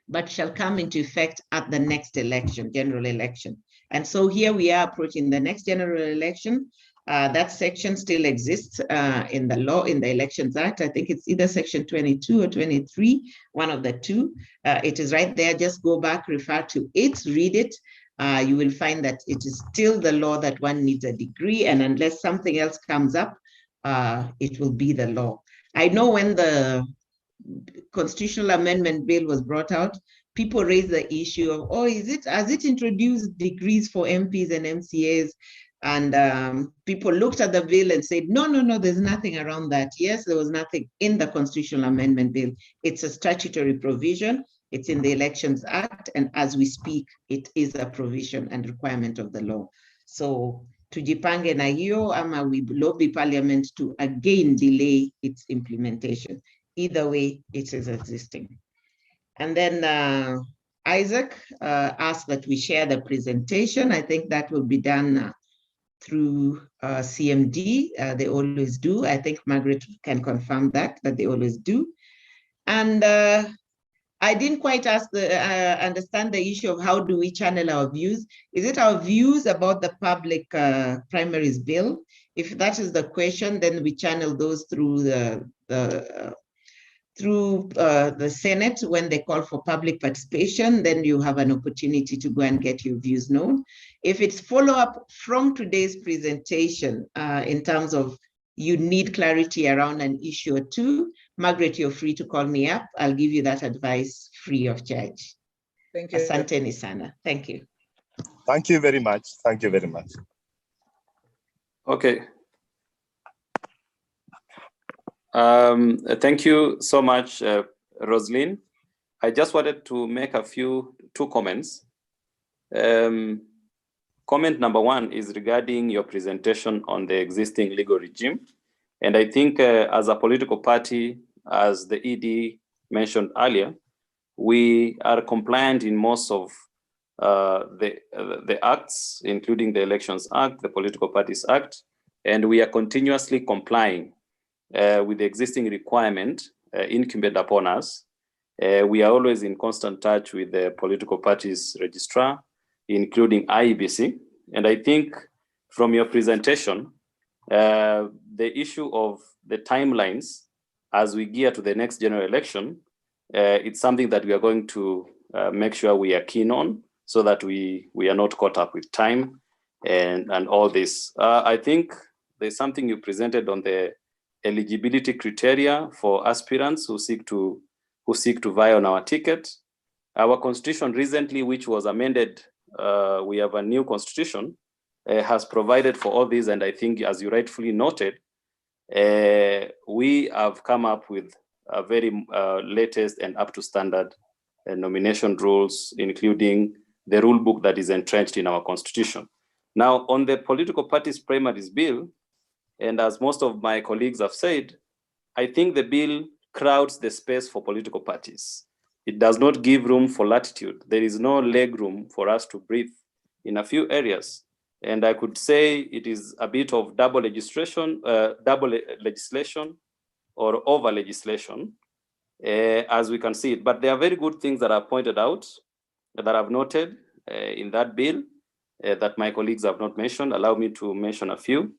but shall come into effect at the next election, general election. And so here we are approaching the next general election. That section still exists in the law, in the Elections Act. I think it's either section 22 or 23, one of the two. It is right there. Just go back, refer to it, read it. You will find that it is still the law that one needs a degree, and unless something else comes up, it will be the law. I know when the constitutional amendment bill was brought out, people raised the issue of, oh, has it introduced degrees for MPs and MCAs? And people looked at the bill and said, no, there's nothing around that. Yes, there was nothing in the constitutional amendment bill. It's a statutory provision. It's in the Elections Act. And as we speak, it is a provision and requirement of the law. So tujipange na hiyo, ama we lobby parliament to again delay its implementation. Either way, it is existing. And then Isaac asked that we share the presentation. I think that will be done through CMD. They always do. I think Margaret can confirm that they always do. And I didn't quite understand the issue of how do we channel our views. Is it our views about the public primaries bill? If that is the question, then we channel those through the Senate when they call for public participation. Then you have an opportunity to go and get your views known. If it's follow-up from today's presentation in terms of you need clarity around an issue or two, Margaret, you're free to call me up. I'll give you that advice free of charge. Thank you. Asante sana. Thank you. Thank you very much. Thank you very much. Okay. Thank you so much, Roslyn. I just wanted to make two comments. Comment number one is regarding your presentation on the existing legal regime. And I think as a political party, as the ED mentioned earlier, we are compliant in most of the acts, including the Elections Act, the Political Parties Act, and we are continuously complying with the existing requirement incumbent upon us. We are always in constant touch with the political parties registrar, including IEBC. And I think from your presentation, the issue of the timelines as we gear to the next general election, it's something that we are going to make sure we are keen on so that we are not caught up with time and all this. I think there's something you presented on the eligibility criteria for aspirants who seek to vie on our ticket. Our constitution recently, which was amended, we have a new constitution, has provided for all these. And I think, as you rightfully noted, we have come up with a very latest and up to standard nomination rules, including the rule book that is entrenched in our constitution. Now, on the political parties primaries bill, and as most of my colleagues have said, I think the bill crowds the space for political parties. It does not give room for latitude. There is no leg room for us to breathe in a few areas. And I could say it is a bit of double legislation or over legislation, as we can see it. But there are very good things that are pointed out, that I've noted in that bill that my colleagues have not mentioned. Allow me to mention a few.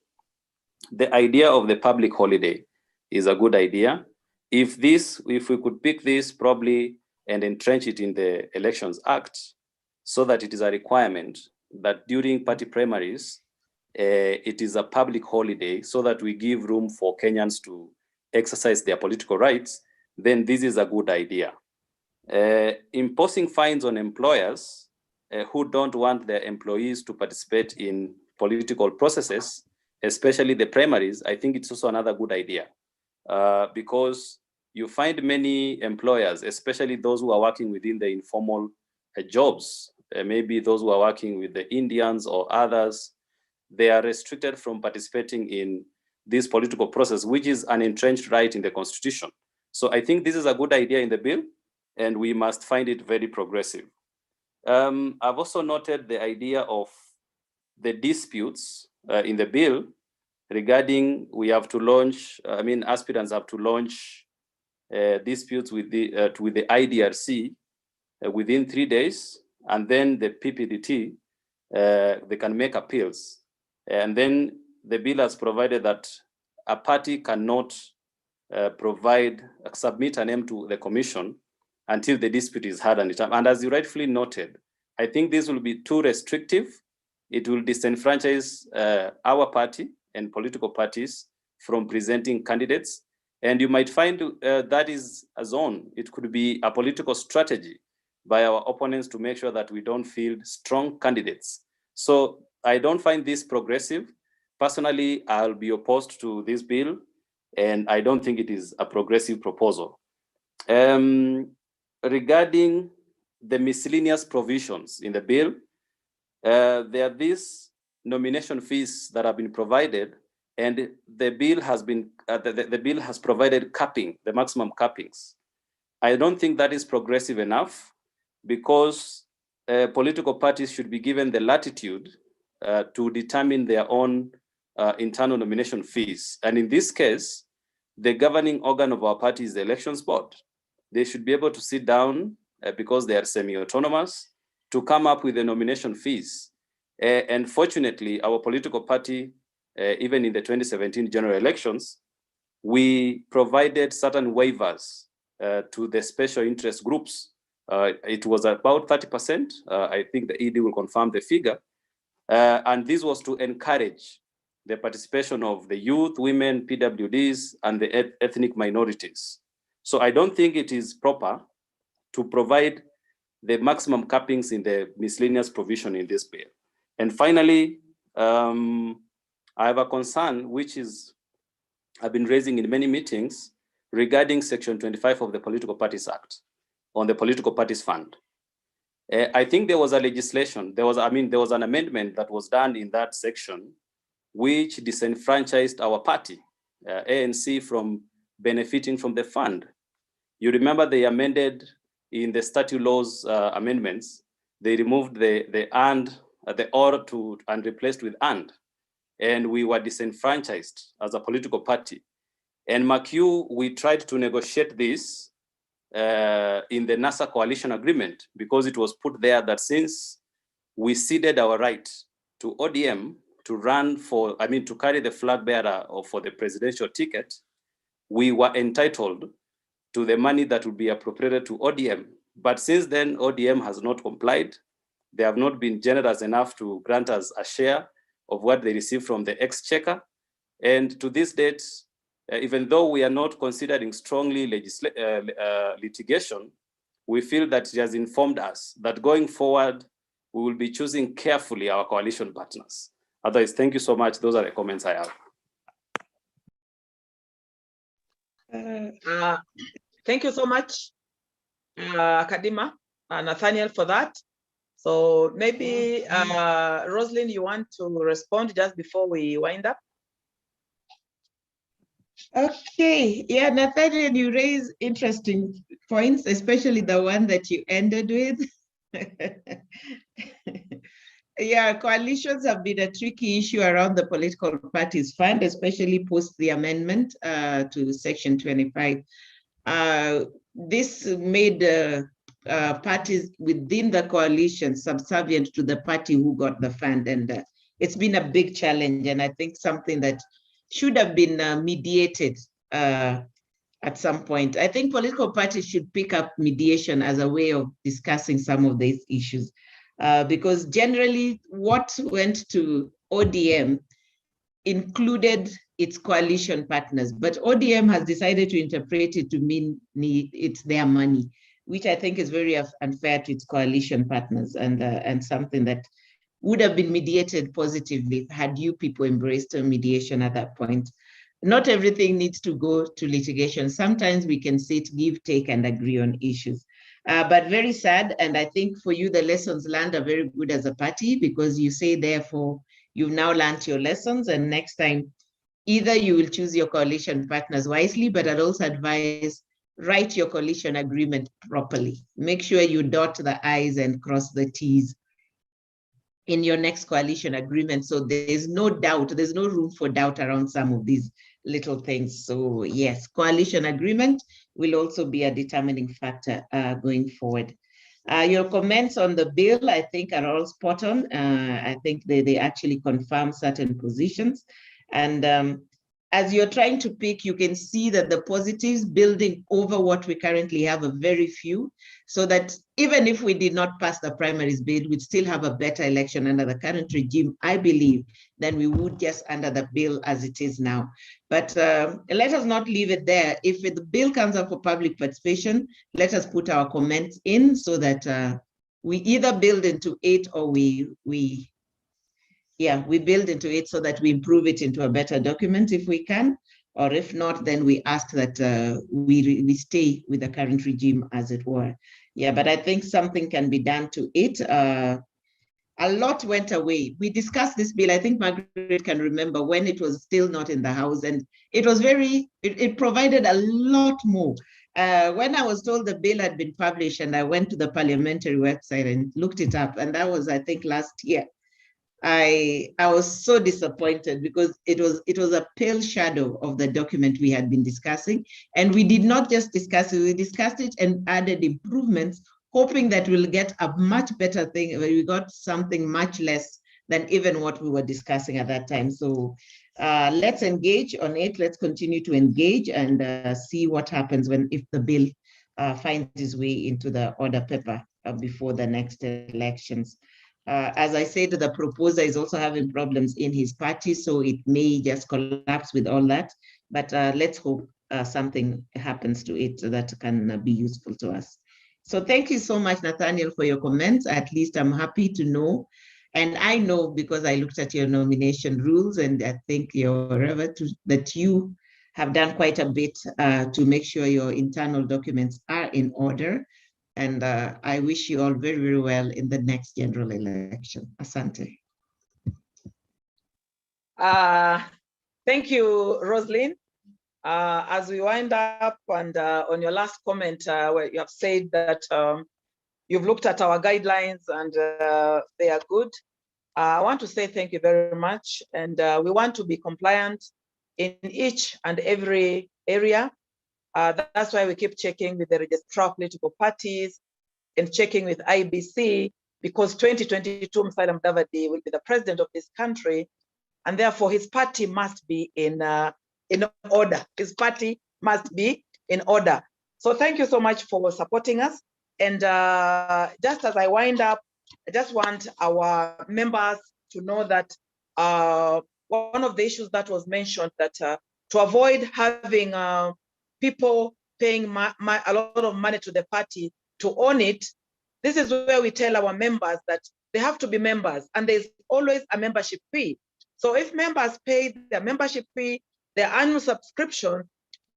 The idea of the public holiday is a good idea. If we could pick this probably and entrench it in the Elections Act so that it is a requirement that during party primaries, it is a public holiday so that we give room for Kenyans to exercise their political rights, then this is a good idea. Imposing fines on employers who don't want their employees to participate in political processes, especially the primaries, I think it's also another good idea. Because you find many employers, especially those who are working within the informal jobs, maybe those who are working with the Indians or others, they are restricted from participating in this political process, which is an entrenched right in the Constitution. So I think this is a good idea in the bill, and we must find it very progressive. I've also noted the idea of the disputes in the bill regarding aspirants have to launch disputes with the IDRC within 3 days, and then the PPDT, they can make appeals. And then the bill has provided that a party cannot submit a name to the commission until the dispute is heard and determined. And as you rightfully noted, I think this will be too restrictive. It will disenfranchise our party and political parties from presenting candidates. And you might find that is a zone. It could be a political strategy by our opponents to make sure that we don't field strong candidates. So I don't find this progressive. Personally, I'll be opposed to this bill, and I don't think it is a progressive proposal. Regarding the miscellaneous provisions in the bill, there are these nomination fees that have been provided, and the bill has been the bill has provided capping, the maximum cappings. I don't think that is progressive enough, because political parties should be given the latitude to determine their own internal nomination fees. And in this case, the governing organ of our party is the elections board. They should be able to sit down, because they are semi-autonomous, to come up with the nomination fees. And fortunately, our political party, even in the 2017 general elections, we provided certain waivers to the special interest groups. It was about 30%. I think the ED will confirm the figure. And this was to encourage the participation of the youth, women, PWDs, and the ethnic minorities. So I don't think it is proper to provide the maximum cappings in the miscellaneous provision in this bill. And finally, I have a concern, which is I've been raising in many meetings, regarding Section 25 of the Political Parties Act on the Political Parties Fund. I think there was a legislation, there was an amendment that was done in that section, which disenfranchised our party, ANC, from benefiting from the fund. You remember they amended in the statute laws amendments, they removed the and, the or to, and replaced with and we were disenfranchised as a political party. And MACU, we tried to negotiate this in the NASA coalition agreement, because it was put there that since we ceded our right to ODM to run for, to carry the flag bearer or for the presidential ticket, we were entitled to the money that would be appropriated to ODM. But since then, ODM has not complied. They have not been generous enough to grant us a share of what they receive from the exchequer. And to this date, even though we are not considering strongly litigation, we feel that it has informed us that going forward, we will be choosing carefully our coalition partners. Otherwise, thank you so much. Those are the comments I have. Thank you so much, Kadima, Nathaniel, for that. So maybe, Rosalind, you want to respond just before we wind up? Okay, yeah, Nathaniel, you raise interesting points, especially the one that you ended with. Yeah, coalitions have been a tricky issue around the political parties fund, especially post the amendment to Section 25. This made parties within the coalition subservient to the party who got the fund, and it's been a big challenge, and I think something that should have been mediated at some point. I think political parties should pick up mediation as a way of discussing some of these issues, because generally what went to ODM included its coalition partners, but ODM has decided to interpret it to mean it's their money, which I think is very unfair to its coalition partners, and something that would have been mediated positively had you people embraced a mediation at that point. Not everything needs to go to litigation. Sometimes we can sit, give, take, and agree on issues. But very sad, and I think for you, the lessons learned are very good as a party, because you say, therefore, you've now learned your lessons, and next time, either you will choose your coalition partners wisely, but I'd also advise, write your coalition agreement properly. Make sure you dot the I's and cross the T's in your next coalition agreement, so there's no doubt, there's no room for doubt around some of these little things. So yes, coalition agreement will also be a determining factor going forward. Your comments on the bill, I think, are all spot on. I think they actually confirm certain positions. And as you're trying to pick, you can see that the positives building over what we currently have are very few, so that even if we did not pass the primaries bill, we'd still have a better election under the current regime, I believe, than we would just under the bill as it is now. But let us not leave it there. If the bill comes up for public participation, let us put our comments in so that we either build into it or we build into it so that we improve it into a better document if we can, or if not, then we ask that we stay with the current regime as it were. Yeah, but I think something can be done to it. A lot went away. We discussed this bill, I think Margaret can remember, when it was still not in the House, and it was it provided a lot more. When I was told the bill had been published, and I went to the parliamentary website and looked it up, and that was, I think, last year, I was so disappointed because it was a pale shadow of the document we had been discussing. And we did not just discuss it, we discussed it and added improvements, hoping that we'll get a much better thing. We got something much less than even what we were discussing at that time. So let's engage on it. Let's continue to engage and see what happens if the bill finds its way into the order paper before the next elections. As I said, the proposer is also having problems in his party, so it may just collapse with all that. But let's hope something happens to it that can be useful to us. So thank you so much, Nathaniel, for your comments. At least I'm happy to know. And I know because I looked at your nomination rules, and I think that you have done quite a bit to make sure your internal documents are in order. And I wish you all very, very well in the next general election. Asante. Thank you, Roslyn. As we wind up, and on your last comment, where you have said that you've looked at our guidelines and they are good, I want to say thank you very much. And we want to be compliant in each and every area. That's why we keep checking with the registrar of political parties and checking with IBC, because 2022, Musalia Mudavadi will be the president of this country, and therefore his party must be in order. His party must be in order. So thank you so much for supporting us. And just as I wind up, I just want our members to know that one of the issues that was mentioned, that to avoid having people paying a lot of money to the party to own it, this is where we tell our members that they have to be members, and there's always a membership fee. So if members pay their membership fee, their annual subscription,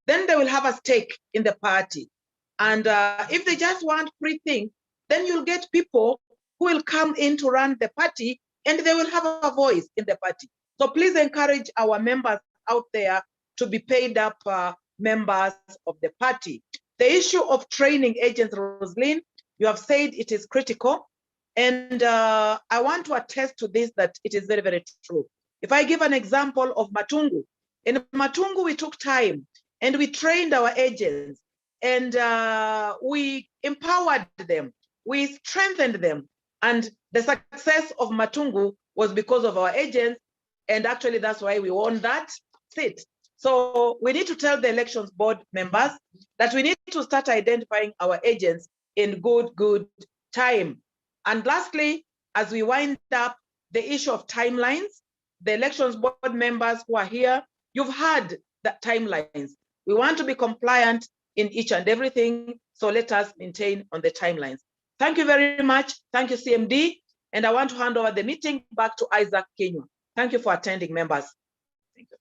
then they will have a stake in the party. And if they just want free things, then you'll get people who will come in to run the party, and they will have a voice in the party. So please encourage our members out there to be paid up members of the party. The issue of training agents, Roslyn, you have said it is critical. And I want to attest to this, that it is very, very true. If I give an example of Matungu, in Matungu, we took time and we trained our agents, and we empowered them, we strengthened them. And the success of Matungu was because of our agents. And actually, that's why we won that seat. So we need to tell the elections board members that we need to start identifying our agents in good time. And lastly, as we wind up, the issue of timelines, the elections board members who are here, you've had the timelines. We want to be compliant in each and everything, so let us maintain on the timelines. Thank you very much. Thank you, CMD. And I want to hand over the meeting back to Isaac Kenya. Thank you for attending, members. Thank you.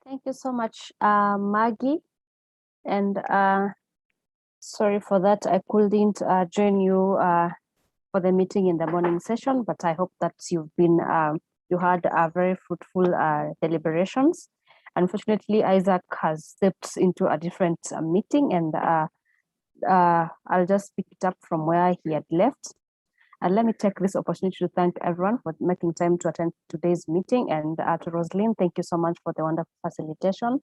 Thank you so much, Maggie. And sorry for that, I couldn't join you for the meeting in the morning session, but I hope that you've been, you had a very fruitful deliberations. Unfortunately, Isaac has stepped into a different meeting, and I'll just pick it up from where he had left. And let me take this opportunity to thank everyone for making time to attend today's meeting. And to Roslyn, thank you so much for the wonderful facilitation.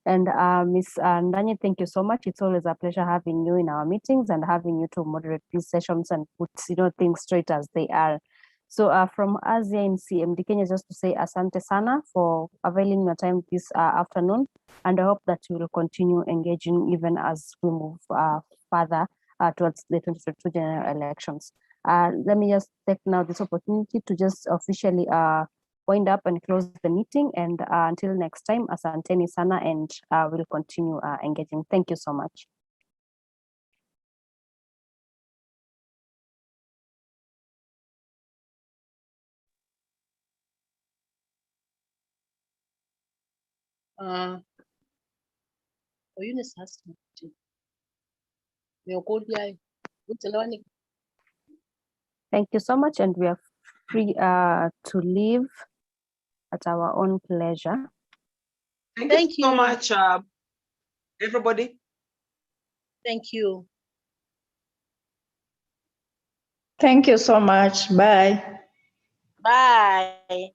And Ms. Ndanye, thank you so much. It's always a pleasure having you in our meetings and having you to moderate these sessions and put things straight as they are. So from us here in CMD-Kenya, just to say asante sana for availing your time this afternoon. And I hope that you will continue engaging even as we move further towards the 2022 general elections. Let me just take now this opportunity to just officially wind up and close the meeting. And until next time, asanteni sana, and we'll continue engaging. Thank you so much. Thank you so much, and we are free to leave at our own pleasure. Thank you so much, everybody. Thank you. Thank you so much. Bye. Bye.